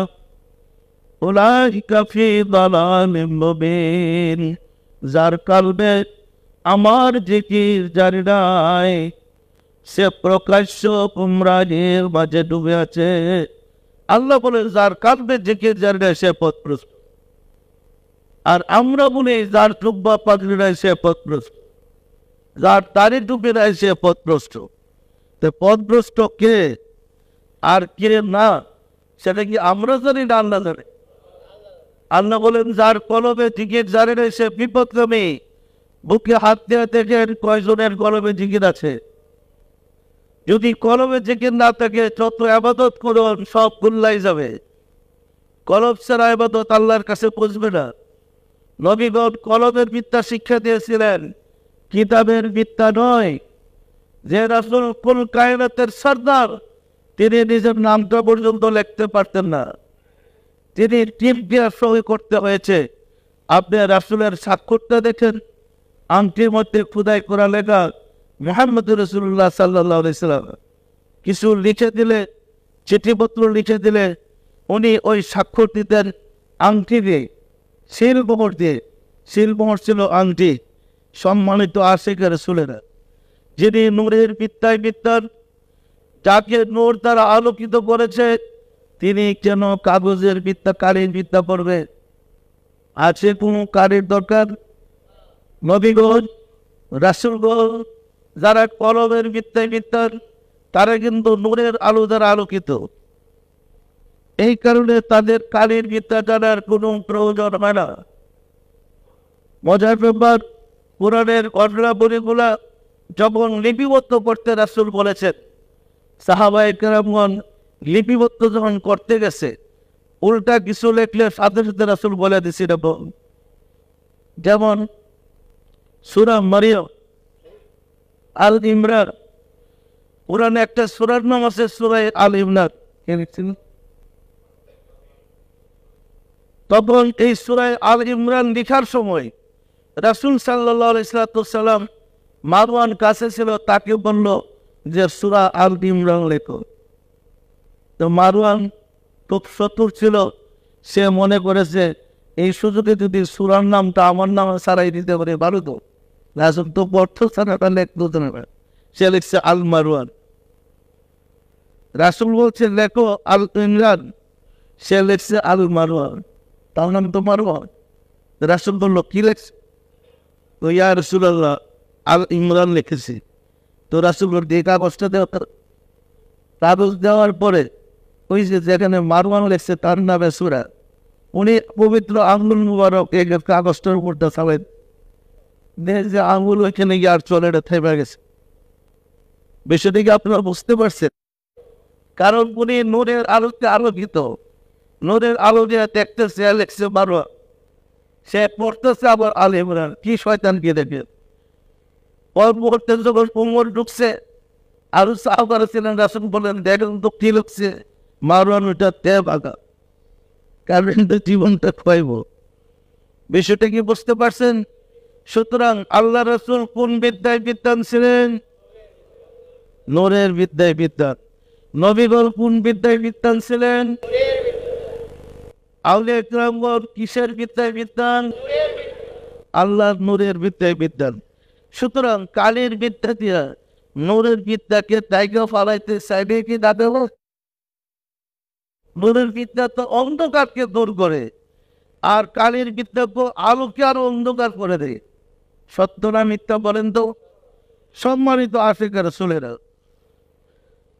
উলাইকা ফি দালালিম মুবিন। যার কলবে আমার জিকির জারি নাই, সে প্রকাশ্য গুমরাহির মাঝে ডুবে আছে। আল্লাহ বলে যার কলবে জিকির জারি নাই সে পথভ্রষ্ট। আর আমরা বলি যার জুব্বা পাগড়ি নাই সে পথভ্রষ্ট, যার দাড়ি টুপি নাই সে পথভ্রষ্ট। তো পথভ্রষ্ট কে আর কে না সেটা কি আমরা জানি না আল্লাহ জানে? আল্লাহ বলেন যার কলবে জিকির জারি নাই সে বিপদগামী। বুকে হাত দিয়ে দেখেন কয়জনের কলবে জিকির আছে। যদি কলবে জিকির না থাকে যত আবাদত করুন সব গুল্লাই যাবে। কলব ছাড়া আবাদত আল্লাহর কাছে পৌঁছবে না। নবীগণ কলমের বিদ্যা শিক্ষা দিয়েছিলেন, কিতাবের বিদ্যা নয়। যে রাসূল কুল কায়নাতের সর্দার, তিনি নিজের নামটা পর্যন্ত লিখতে পারতেন না, তিনি টিপ দিয়ে সই করতে হয়েছে। আপনি রাসূলের স্বাক্ষরটা দেখেন, আংটির মধ্যে খোদাই করা লেখা মুহাম্মদ রাসূলুল্লাহ সাল্লাল্লাহু আলাইহি সাল্লাম। কিছু লিখে দিলে, চিঠিপত্র লিখে দিলে উনি ওই স্বাক্ষর দিতেন আংটি দিয়ে, শিলমোহর দিয়ে। শিলমোহর ছিল আংটি। সম্মানিত আশিক রাসূলেরা, যিনি নূরের বিদ্যায় বিদ্যান, যাকে নূর দ্বারা আলোকিত করেছে, তিনি কেন কাগজের বিদ্যা, কালির বিদ্যা পড়বে? আছে কোনো কারির দরকার? নবীগণ, রাসূলগণ যারা কলমের বিদ্যায় বিদ্যান, তারা কিন্তু নূরের আলো দ্বারা আলোকিত। এই কারণে তাদের কালির বিদ্যা জানার কোনো প্রয়োজন হয় না। মজার ব্যাপার, কোরআনের ঘটনাবলীগুলা যখন লিপিবদ্ধ করতে রাসূল বলেছেন, সাহাবায়ে কেরামগণ লিপিবদ্ধ যখন করতে গেছে, উল্টা কিছু লেখলে সাথে সাথে রাসূল বলে দিছিল। যেমন সূরা মারিয়াম, আল ইমরান, কোরআনে একটা সূরার নাম আছে সূরা আল ইমরান। তখন এই সূরা আল ইমরান লেখার সময় রাসূল সাল্লাল্লাহু আলাইহি সাল্লাম মারওয়ান কাছে ছিল, তাকে বলল যে সূরা আল ইমরান লেখো। তো মারওয়ান খুব চতুর ছিল, সে মনে করেছে এই সুযোগে যদি সূরার নামটা আমার নামে সারাই দিতে পারে ভালো তো। রাসূল তো অর্থ ছাড়াটা লেখতো না, সে লিখছে আল মারওয়ান। রাসূল বলছে লেখো আল ইমরান, সে লিখছে আল মারওয়ান, তার নাম তো মারওয়ান। রাসূল বলল কি লেখছে? তো ইয়া রাসূলুল্লাহ আল ইমরান লিখেছি। তো রাসূল বলল এই কাগজটা দেওয়া। কাগজ দেওয়ার পরে ওই যে যেখানে মারওয়ান লেখছে তার নামে সূরা, উনি পবিত্র আঙ্গুল মুবারক এই কাগজটার উপরটা চালেন, দেখে যে আঙ্গুল ওইখানে গিয়ে আর চলে থেমে গেছে। বিষয়টি কি আপনারা বুঝতে পারছেন? কারণ উনি নূরের আলোতে আলোকিত, নূরের আলো দিয়ে দেখতেছে লেখছে মারওয়ান, সে পড়তেছে আবার আল ইমরান। কি শয়তান কি দেখে! পর মুহূর্তে যখন উমর ঢুকছে, আরো সাহাবারা ছিলেন, রাসূল বলেন দেখেন তো কি লিখছে মারওয়ান, ওইটা দেব আগা, কারণ জীবনটা খোয়াইব। বিষয়টা কি বুঝতে পারছেন? সুতরাং আল্লাহ রাসূল কোন বিদ্যায় বিদ্যান ছিলেন? নূরের বিদ্যায় বিদ্যান। নবীগণ কোন বিদ্যায় বিদ্যান ছিলেন? আউলিয়া কিরামগণ কিসের বিদ্যায় বিদ্যান? আল্লাহর নূরের বিদ্যায় বিদ্যান। সুতরাং কালের বিদ্যা দিয়া নূরের বিদ্যাকে জায়গা ফালাইতে চাইবে কি না দেব? নূরের বিদ্যা তো অন্ধকারকে দূর করে, আর কালের বিদ্যা তো আলোকে আরো অন্ধকার করে দেয়। সত্য না মিথ্যা বলেন তো? সম্মানিত আশিক রাসূলেরা,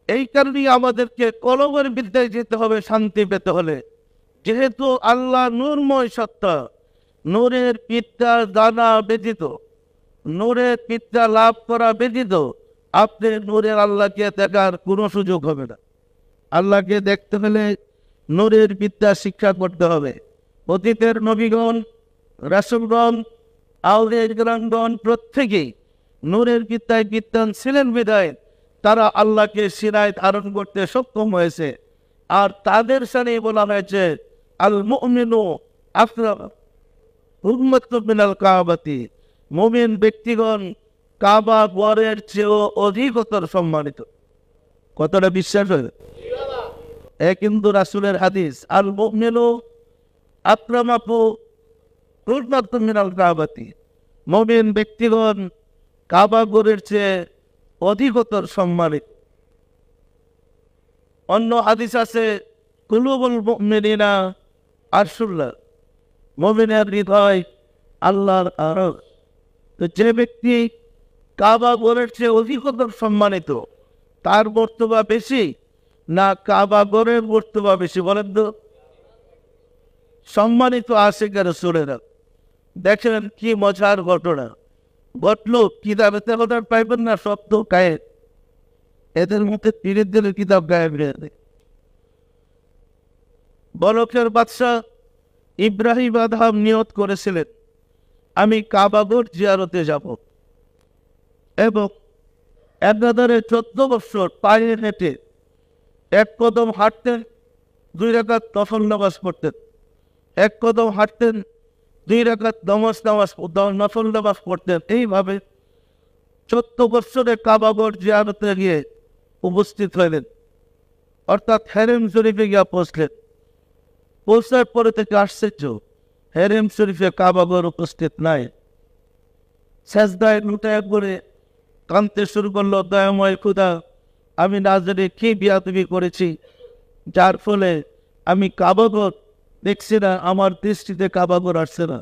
এই কারণেই আমাদেরকে কলমের বিদ্যায় যেতে হবে শান্তি পেতে হলে। যেহেতু আল্লাহ নূরময় সত্তা, নূরের বিদ্যা জানা ব্যতীত, নূরের বিদ্যা লাভ করা ব্যতীত আপনি নূরের আল্লাহকে দেখার কোনো সুযোগ হবে না। আল্লাহকে দেখতে হলে নূরের বিদ্যা শিক্ষা করতে হবে। অতীতের নবীগণ, রাসূলগণ, আউলিয়া কিরামগণ প্রত্যেকেই নূরের বিদ্যায় বিদ্যান ছিলেন বিধায় তারা আল্লাহকে সিনায় ধারণ করতে সক্ষম হয়েছে। আর তাদের সাথে বলা হয়েছে আল মুমিনু আকরাম উম্মাতুন মিনাল কাবাতি, মুমিন ব্যক্তিগণ কাবা ঘরের চেয়েও অধিকতর সম্মানিত। কতটা বিশ্বাস হয়? কিন্তু রাসূলের হাদিস, আল মুমিনু আক্রামাপু হুরমাতুম মিনাল কাবাতি, মুমিন ব্যক্তিগণ কাবা ঘরের চেয়ে অধিকতর সম্মানিত। অন্য হাদিস আছে কুলুবুল মুমিনিনা আরশুল্লাহ, মুমিনের হৃদয় আল্লাহর আরশ। তো যে ব্যক্তি কাবা ঘরের চেয়ে অধিকতর সম্মানিত, তার মর্তবা বেশি না কাবা ঘরের মর্তবা বেশি? বলেন তো। সম্মানিত আশিক রাসূলেরা, দেখেন কি মজার ঘটনা ঘটলো। কিতাবেতে কথা পাইবেন না, শব্দ গায়েব। এদের মধ্যে পীরের দিনের কিতাব গায়েব রয়েছে। বলকের বাদশাহ ইব্রাহিম আদহাম নিয়ত করেছিলেন, আমি কাবাগর জিয়ারতে যাব, এবং একাধারে 14 বছর পায়ে হেঁটে এক কদম হাঁটতেন, 2 রাকাত নফল নামাজ পড়তেন, এক কদম হাঁটতেন, 2 রাকাত নফল নামাজ পড়তেন। এইভাবে 14 বছরে কাবাগর জিয়ারতে গিয়ে উপস্থিত হইলেন, অর্থাৎ হেরেম শরীফে গিয়া পৌঁছলেন। পৌঁছার পরে থেকে আশ্চর্য, হেরেম শরীফে কাবাগর উপস্থিত নাই। সেজদায় লুটায় করে কাঁদতে শুরু করলো, দয়াময় খুদা, আমি না জানি কি বিয়াদবি করেছি, যার ফলে আমি কাবাগর দেখছি না, আমার দৃষ্টিতে কাবাগর আসছে না।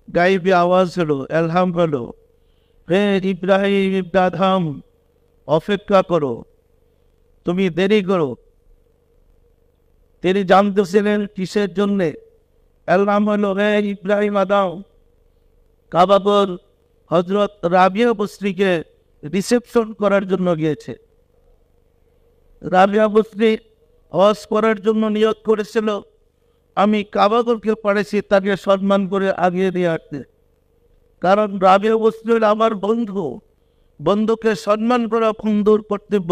গাইবি আওয়াজ হলো, এলহাম হলো, হে ইব্রাহিম ইবনে আদহাম, অপেক্ষা করো, তুমি দেরি করো। তিনি জানতেছিলেন কিসের জন্যে। এলহাম হলো, হে ইব্রাহিম আদম, কাবাগর হজরত রাবিয়া বসরিকে রিসেপশন করার জন্য গিয়েছে। রাবিয়া বসরি হজ করার জন্য নিয়ত করেছিল, আমি কাবাগরকে পারেছি তাকে সম্মান করে আগিয়ে দিয়ে আসতে। কারণ রাবিয়া বসরি আমার বন্ধু, বন্ধুকে সম্মান করা বন্ধুর কর্তব্য।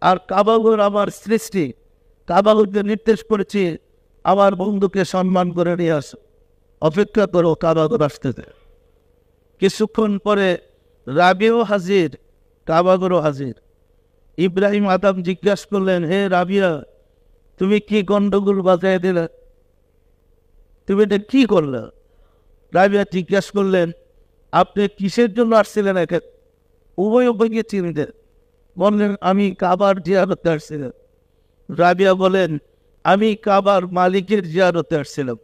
আর কাবাগর আমার সৃষ্টি, কাবাগরকে নির্দেশ করেছি আমার বন্ধুকে সম্মান করে নিয়ে আসো, অপেক্ষা করো, কাবাগর আসতে। কিছুক্ষণ পরে রাবিয়াও হাজির, কাবাগরও হাজির। ইব্রাহিম আদম জিজ্ঞাসা করলেন, হে রাবিয়া, তুমি কি গন্ডগোল বাজায় দিলে? তুমি এটা কি করলে? রাবিয়া জিজ্ঞাসা করলেন, আপনি কিসের জন্য আসছিলেন? উভয় উভয়কে চিনতেন। বললেন, আমি কাবার জিয়ারতে আসছিলাম। রাবিয়া বলেন, আমি কাবার মালিকের জিয়ারতে আসছিলাম।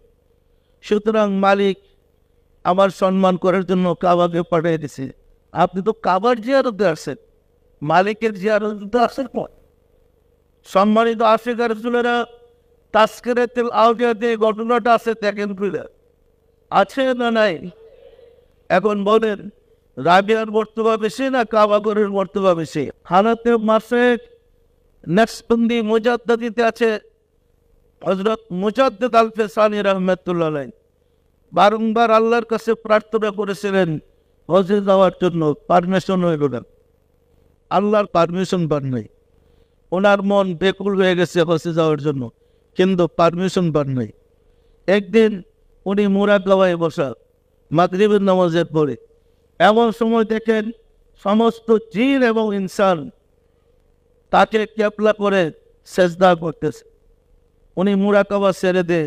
সুতরাং মালিক আমার সম্মান করার জন্য কাবাকে পাঠিয়ে দিছে। আপনি তো কাবার জিয়ারতে আসছেন, মালিকের জিয়ারতে আসেন। সম্মানিত আশিক রাসূলেরা, তাজকিরাতুল আউলিয়াতে ঘটনাটা আছে, দেখেন আছে না নাই? এখন বলেন, রাবিয়ার মর্তবা বেশি না কাবাগরের মর্তবা বেশি? হানাতে মাসে নেক্সবন্দি মুজাদ্দিদিতে আছে হযরত মুজাদ্দিদ আল ফিসানি রাহমাতুল্লাহ আলাইহি বারংবার আল্লাহর কাছে প্রার্থনা করেছিলেন হজে যাওয়ার জন্য, পারমিশন হইল না। আল্লাহর পারমিশন পান নাই। ওনার মন বেকুল হয়ে গেছে হজে যাওয়ার জন্য, কিন্তু পারমিশন পান নাই। একদিন উনি মুরাকাবায় বসা, মাগরিবের নামাজের পরে, এমন সময় দেখেন সমস্ত জিন এবং ইনসান তাকে ক্যাপলা করে সেজদা করতেছে। উনি মুরাকাবা ছেড়ে দিয়ে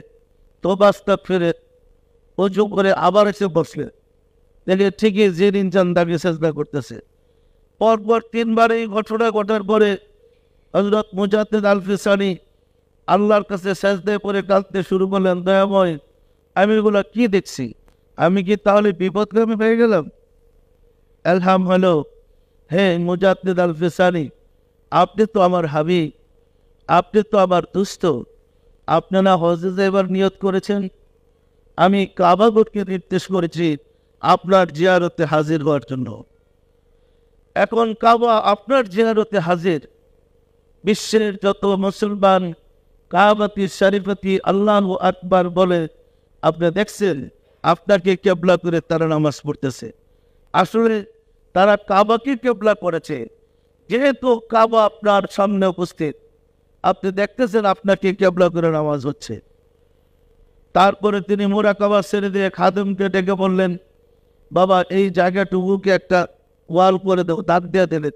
তোবাস্তা ফিরে অজু করে আবার এসে বসলেন, দেখে ঠিকই জিন ইনসান তাকে সেজদা করতেছে। পরপর 3 বার এই ঘটনা ঘটার পরে হযরত মুজাদ্দিদ আল ফিসানি আল্লাহর কাছে সেজদায় পড়ে কাঁদতে শুরু করলেন, দয়াময়, আমি এগুলো কি দেখছি? আমি কি তাহলে বিপদগামী হয়ে গেলাম? এলহাম হলো, হে মুজাদ্দিদ আল ফিসানি, আপনি তো আমার হাবিব, আপনি তো আমার দুস্থ, আপনি না হজে যাইবার নিয়ত করেছেন? আমি কাবাগরকে নির্দেশ করেছি আপনার জিয়ারতে হাজির হওয়ার জন্য। এখন কাবা আপনার জিয়ারতে হাজির। বিশ্বের যত মুসলমান কাবাতি শরীফতি আল্লাহু আকবার বলে আপনি দেখছেন, আপনাকে কেবলা করে তারা নামাজ পড়তেছে। আসলে তারা কাবাকে কেবলা করেছে, যেহেতু কাবা আপনার সামনে উপস্থিত, আপনি দেখতেছেন আপনাকে কেবলা করে নামাজ হচ্ছে। তারপরে তিনি মুরাকাবা ছেড়ে দিয়ে খাদেমকে ডেকে বললেন, বাবা, এই জায়গাটুকুকে একটা ওয়াল করে দেবো, দাগ দিয়ে দিলেন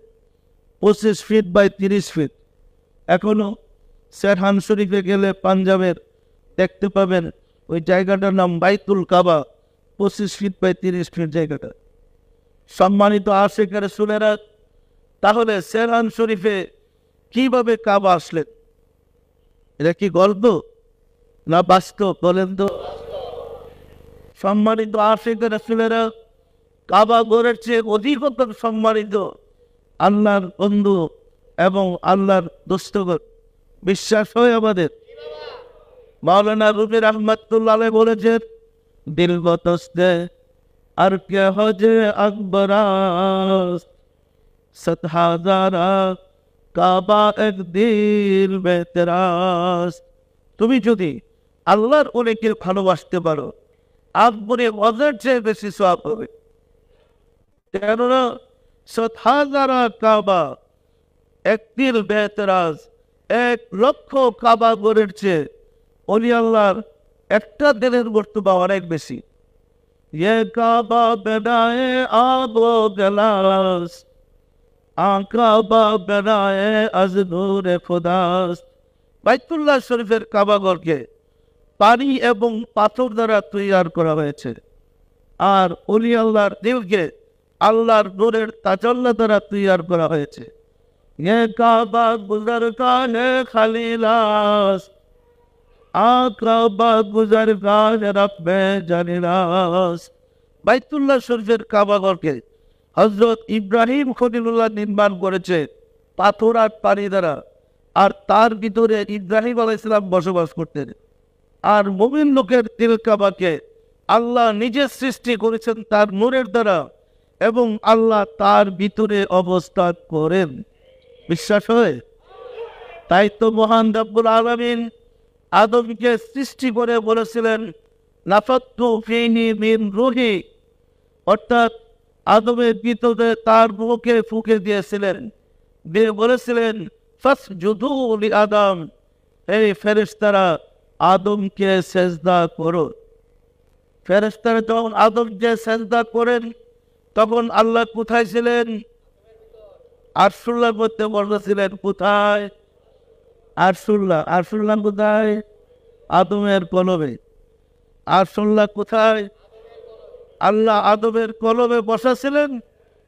25 ফিট বাই 30 ফিট। এখনো সেরহান শরীফে গেলে পাঞ্জাবের দেখতে পাবেন ওই জায়গাটার নাম বাইতুল কাবা, 25 ফিট বাই 30 ফিট জায়গাটা। সম্মানিত আশিক রাসূলেরা, তাহলে সেরান শরীফে কিভাবে কাবা আসলেন? এটা কি গল্প না বাস্তব বলেন তো? সম্মানিত আশিক রাসূলেরা, কাবা ঘরের চেয়ে অধিকতর সম্মানিত আল্লাহর বন্ধু এবং আল্লাহর দোস্তগণ। বিশ্বাস হয় আমাদের? মাওলানা রুমি রহমাতুল্লাহ আলাইহি বলেছেন, দিল বতস্তে আর কে হজে আকবরাস, ৭০০০ কাবা এক দিল বেতরাস। তুমি যদি আল্লাহর অনেকের ভালোবাসতে পারো, আকবরে হজের চেয়ে বেশি সওয়াব হবে। কেননা ৭০০০ কাবা এক দিল বেতরাস, ১,০০,০০০ কাবা ঘরের চেয়ে ওলি আল্লাহর একটা দিনের মর্তবা অনেক বেশি। ये काबा बनाए आबो गलास, काबा बनाए अज नूर खुदास। বাইতুল্লাহ শরীফের কাবাঘরকে পানি এবং পাথর দ্বারা তৈরি করা হয়েছে, আর ওলি আল্লাহর দিলকে আল্লাহর নূরের তাজাল্লা দ্বারা তৈরি করা হয়েছে। ये काबा गुजर का है खलीलास, বাইতুল্লাহ শরীফের কাবাঘরকে হযরত ইব্রাহিম খলিলুল্লাহ নির্মাণ করেছে পাথর আর পানি দ্বারা, আর তার ভিতরে ইব্রাহিম আলাইহিস সালাম বসবাস করতেন। আর মুমিন লোকের দিল কাবাকে আল্লাহ নিজে সৃষ্টি করেছেন তার নূরের দ্বারা, এবং আল্লাহ তার ভিতরে অবস্থান করেন। বিশ্বাস হয়? তাই তো মহান রব্বুল আলামিন আদমকে সৃষ্টি করে বলেছিলেন, নাফাততু ফীহি মিন রূহি, অর্থাৎ আদমের ভিতরে তার রূহকে ফুঁকে দিয়েছিলেন, দিয়ে বলেছিলেন ফাসজুদু লি আদম, এই ফেরেশতারা আদমকে সেজদা করো। ফেরেশতারা যখন আদমকে সেজদা করেন, তখন আল্লাহ কোথায় ছিলেন? আরশুল্লাহর মধ্যে বসেছিলেন। কোথায়? আরশুল্লাহ। আরশুল্লাহ কোথায়? আদমের কলবে। আরশুল্লাহ কোথায়? আল্লাহ আদমের কলবে বসাছিলেন।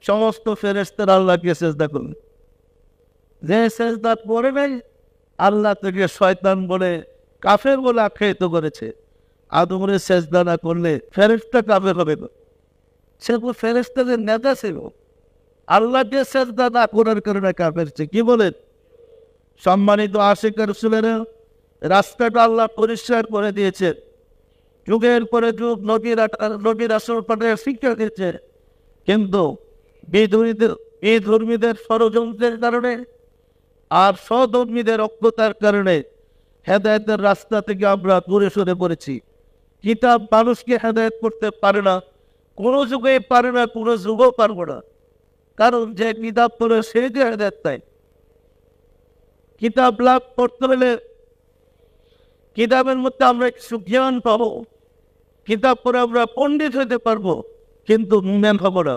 সমস্ত ফেরেশতারা আল্লাহকে সেজদা করলেন। যে সেজদা করে নাই, আল্লাহ থেকে শয়তান বলে, কাফের বলে আখ্যায়িত করেছে। আদমের সেজদা না করলে ফেরেশতা কাফের হবে না। সে ফেরেশতাদের নেতা ছিল, আল্লাহকে সেজদা না করার কারণে কাফের। কি বলেন? সম্মানিত আশিক রাসূলেরা, রাস্তাটা আল্লাহ পরিষ্কার করে দিয়েছে। যুগের পরে যুগ নবী রাসূল পাঠের শিক্ষা দিয়েছে, কিন্তু বেধর্মীদের ষড়যন্ত্রের কারণে আর সধর্মীদের অজ্ঞতার কারণে হেদায়েতের রাস্তা থেকে আমরা দূরে সরে পড়েছি। কিতাব মানুষকে হেদায়েত করতে পারে না, কোনো যুগে পারে না, কোনো যুগও পারবো না। কারণ যে কিতাব পড়ে সে যে হেদায়েত পায়। কিতাব লাভ করতে হলে কিতাবের মধ্যে আমরা কিছু জ্ঞান পাবো, কিতাব পড়ে আমরা পণ্ডিত হতে পারবো, কিন্তু মুমিন হব না।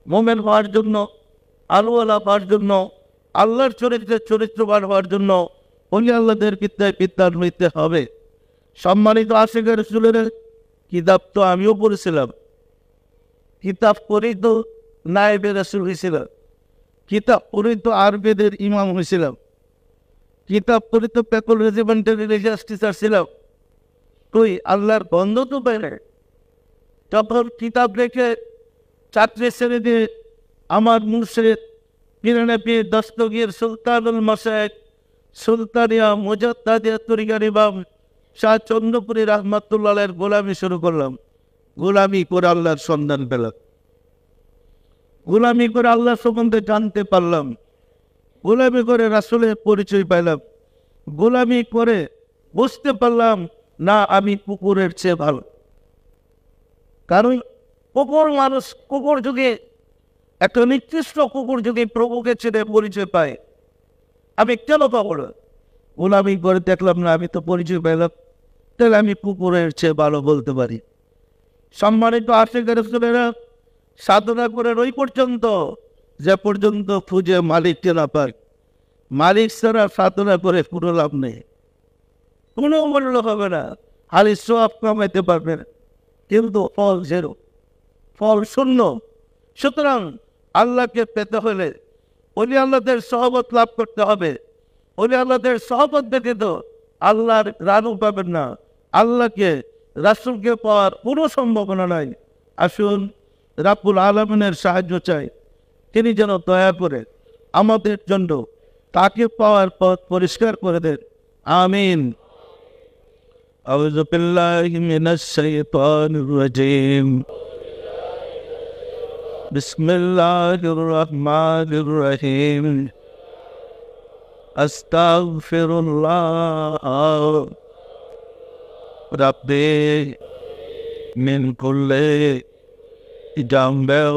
মুমিন হওয়ার জন্য, আল্লাহ হওয়ার জন্য, আল্লাহর চরিত্রের চরিত্রবান হওয়ার জন্য ওলি আল্লাহদের বিদ্যান হইতে হবে। সম্মানিত আশিক রাসূলের, কিতাব তো আমিও পড়েছিলাম, কিতাব পড়েই তো নায়েবে রাসূল হয়েছিলাম, কিতাব পড়েই তো আরবেদের ইমাম হয়েছিলাম, কিতাব পড়ে তো পেকল রেজিমেন্টের রিলিজিয়াস টিচার ছিলাম। তুই আল্লাহর বন্ধ তো পেলে। তখন কিতাব রেখে চাকরি ছেড়ে দিয়ে আমার মুর্শিদ পীর দস্তগীর সুলতানুল মাশায়েখ সুলতানিয়া মুজাদ্দাদিয়া তরিকার ইমাম শাহ চন্দ্রপুরী রাহমাতুল্লাহ আলাইহির গোলামি শুরু করলাম। গোলামি করে আল্লাহর সন্ধান পেলাম, গোলামি করে আল্লাহ সম্বন্ধে জানতে পারলাম, গোলামি করে রাসূলের পরিচয় পাইলাম, গোলামি করে বুঝতে পারলাম না আমি কুকুরের চেয়ে ভালো। কারণ কুকুর যদি একটা নির্দিষ্ট কুকুর যদি প্রভুকে ছেড়ে পরিচয় পায়, আমি কেন পাবো না? গোলামি করে দেখলাম না, আমি তো পরিচয় পাইলাম, তাহলে আমি কুকুরের চেয়ে ভালো বলতে পারি। সম্মানিত আশিক রাসূলেরা, সাধনা করে ওই পর্যন্ত যে পর্যন্ত খুঁজে মালিককে না পায়। মালিক ছাড়া সাধনা করে পুরো লাভ নেই, কোনো মূল্য হবে না। খালি সওয়াব কামাইতে পারবেন, কিন্তু ফল জিরো, ফল শূন্য। সুতরাং আল্লাহকে পেতে হলে ওলি আল্লাহদের সহবত লাভ করতে হবে। ওলি আল্লাহদের সহবত ব্যতীত আল্লাহর রানু পাবেন না, আল্লাহকে রাসূলকে পাওয়ার কোনো সম্ভাবনা নাই। আসুন রাব্বুল আলামিনের সাহায্য চাই, তিনি যেন দয়া করে আমাদের জন্য তাকে পাওয়ার পথ পরিষ্কার করে দেন। আমিন। আউযু বিল্লাহি মিনাশ শাইতানির রাজীম। বিসমিল্লাহির রহমানির রহিম। আস্তাগফিরুল্লাহ রাব্বি মিন কুল্লি জামবিন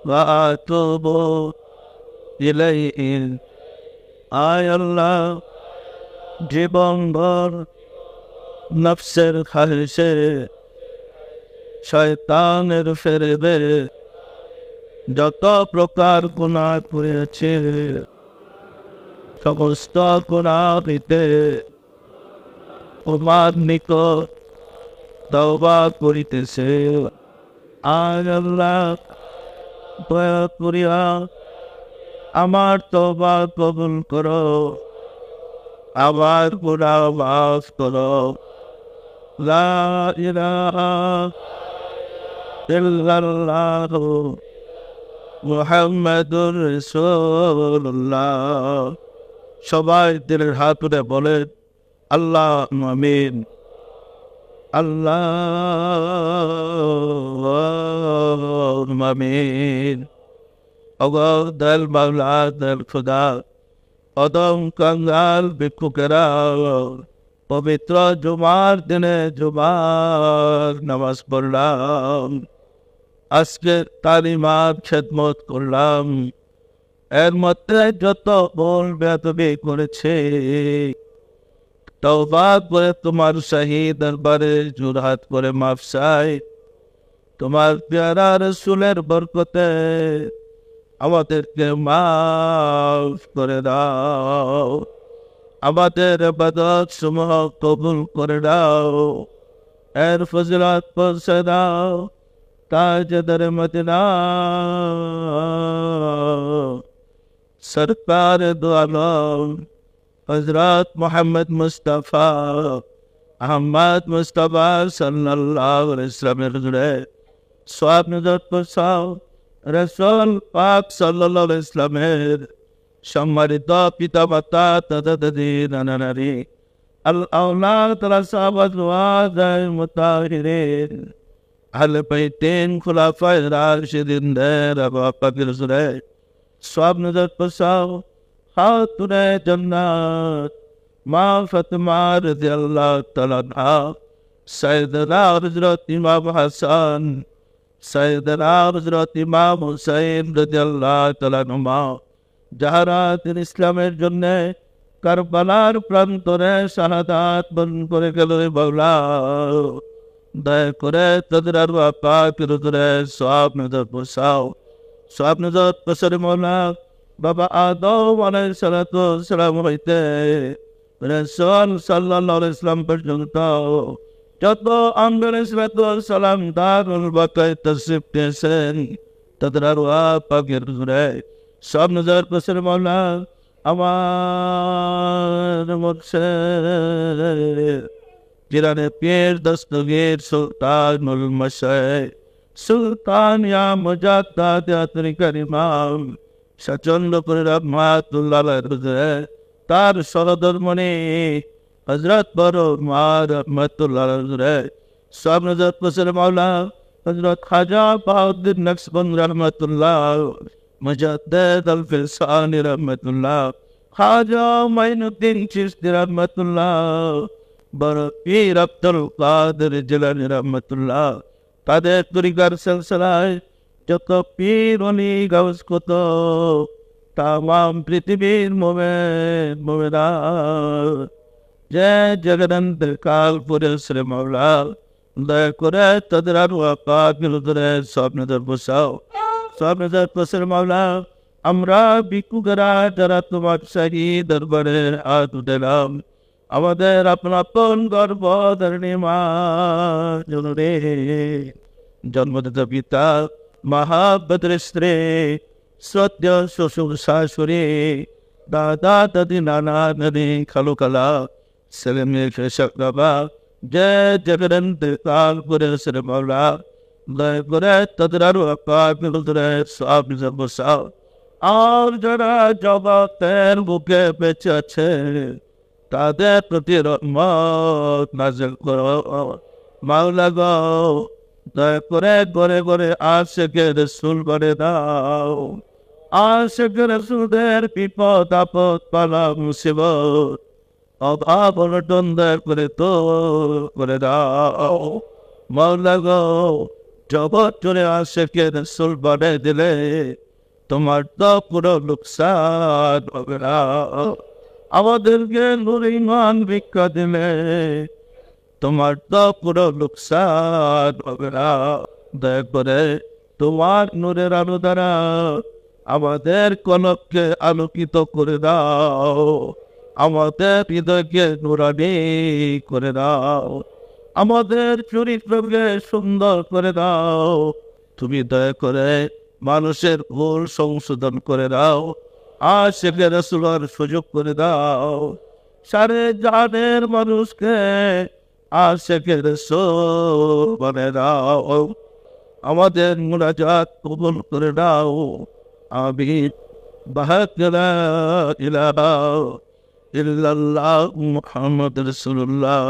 ওয়া আতুবু ইলাইহি। আয় আল্লাহ, জীবনভর নফসের খাহিশে, শয়তানের ফেরেবে যত প্রকার গুনাহ করেছে, সমস্ত গুনাহ হইতে তোমার নিকট তওবা করিতেছে। আয় আল্লাহ, দয়া করিয়া আমার তওবা কবুল করো, আমার গুনাহ মাফ করো। লা ইলাহা ইল্লাল্লাহ মুহাম্মাদুর রাসূলুল্লাহ। সবাই দিলের হাত তুলে বলেন আল্লাহ আমিন। আল্লাহ আমিন। ওগো দয়াল মাওলা, দয়াল খোদা, অদম কাঙ্গাল ভিক্ষুকেরা পবিত্র জুমার দিনে জুমার নামাজ পড়লাম, আজকে তালিমার খেদমত করলাম। এর মধ্যে যত ভুল বেয়াদবি করেছে, তওবা করে তোমার শাহী দরবারে জুরহাত করে মাফ চাই। তোমার প্যারা রাসূলের বরকতে আমাদেরকে মাফ করে দাও, আমাদের ইবাদত সমূহ কবুল করে দাও, এর ফজিলত পৌঁছে দাও তাজদার মদিনা সরকার দো আলম হযরত মুহাম্মদ মুস্তাফা আহমদ মুস্তাফা সাল্লাল্লাহু আলাইহি ওয়াসাল্লামের জুড়ে সওয়াব নজর পৌঁছাও। রাসূল পাক সাল্লাল্লাহু আলাইহি ওয়াসাল্লামের সম্মানিত পিতা মাতা দাদা দাদি নানা নানি আল আওলাদ সাহাবাত ওয়াজাই মুতাহিরিন আহলে বাইতিন খুলাফায়ে রাশিদিনদের আবাপাকের জুড়ে সওয়াব নজর পৌঁছাও। খাতুনে জান্নাত মা ফাতেমা রাদিয়াল্লাহু তাআলা আনহা, সাইয়েদনা হযরত ইমাম হাসান, সাইয়েদনা হযরত ইমাম হুসাইন রাদিয়াল্লাহু তাআলা আনহুমা, যাহারা দিন ইসলামের জন্য কারবালার প্রান্তরে শাহাদাত বরণ করে গেল, মাওলা দয়া করে তাদের আরওয়াহ পাকের উপরে সওয়াব নজর পৌঁছাও। সওয়াব নজর পৌঁছালে মাওলা বাবা আদম আলাইহিস সালাতু ওয়াস সালাম হইতে রাসূল সাল্লাল্লাহু আলাইহি ওয়াসাল্লাম পর্যন্ত যত আম্বিয়া আলাইহিস সালাতু ওয়াস সালাম দারুল বাকায় তাশরীফ নিয়েছেন, তাদের আরওয়াহ পাকের উপরে সওয়াব নজর পৌঁছালে মাওলা আমার মুর্শিদ জিরানে পীর দস্তগীর সুলতানুল মশায়েখ সুলতান ইয়া মুজাদ্দাদ ইয়া তরিকার ইমাম সচন্দ্রপুর রহমাতুল্লাহ আলাইহি, তার সহধর্মণি হযরত বড় মা রহমাতুল্লাহ আলাইহি সওয়াব নজর পৌঁছালে মাওলা হযরত খাজা বাহাউদ্দিন নকশবন্দি রহমাতুল্লাহ, মুজাদ্দিদ আল ফিরসানি রহমাতুল্লাহ, খাজা মাইনুদ্দিন চিশতি রহমাতুল্লাহ, বড় পীর আব্দুল কাদের জিলানী রহমাতুল্লাহ, তাদের তরিকার সিলসিলায় যত পীর ওলি গাউস কুতুব তামাম পৃথিবীর মুমিন মুমিনাত যে জগদন্তের কাল পুরেশ্বরে মাওলা দয়া করে তাদের আরওয়াহ পাকের উপরে সওয়াব নজর পৌঁছাও। সওয়াব নজর পৌঁছালে মাওলা আমরা ভিক্ষুকেরা যারা তোমার শাহী দরবারে হাত উঠালাম, আমাদের আপন গর্ভধারিণী মা জননী, জন্মদাতা পিতা মহাভদ্র স্ত্রী, শ্রদ্ধেয় শ্বশুর শাশুড়ি, দাদা দাদি নানা নানি খালু খালা, ছেলে মেয়ে কৃষক বাবা, জয় জগন্নাথ কাল করে সরে মাওলা, দয়া করে তাদের আরো আপাত ধরে সব বসা। আর যারা জগতের বুকে বেঁচে আছে তাদের প্রতি রহমত নাযিল করো মাওলা গো। দয়া করে ঘরে ঘরে আশিকে রাসূল করে দাও। আশিকে রাসূলদের বিপদ আপদ বালা মুসিবত অভাব অনটন দয়া করে তো করে দাও মাওলা গো। জগৎ জুড়ে আশিকে রাসূল বানিয়ে দিলে তোমার তো পুরো লোকসান হবে না। আমাদেরকে নূর ঈমান ভিক্ষা দিলে তোমার তো পুরো লোকসান হবে না। দয়া করে তোমার নূরের আলো দ্বারা আমাদের কলবকে আলোকিত করে দাও, আমাদের হৃদয়কে নুরানি করে দাও, আমাদের চরিত্রকে সুন্দর করে দাও। তুমি দয়া করে মানুষের ভুল সংশোধন করে দাও, আশিকে রাসূলের সুযোগ করে দাও। সারে জানের মানুষকে আশিকে রাসূল বানিয়ে দাও। আমাদের মুনাজাত কবুল করে দাও। আমিন। বাহাক লা ইলাহা ইল্লাল্লাহ মুহাম্মাদুর রাসূলুল্লাহ।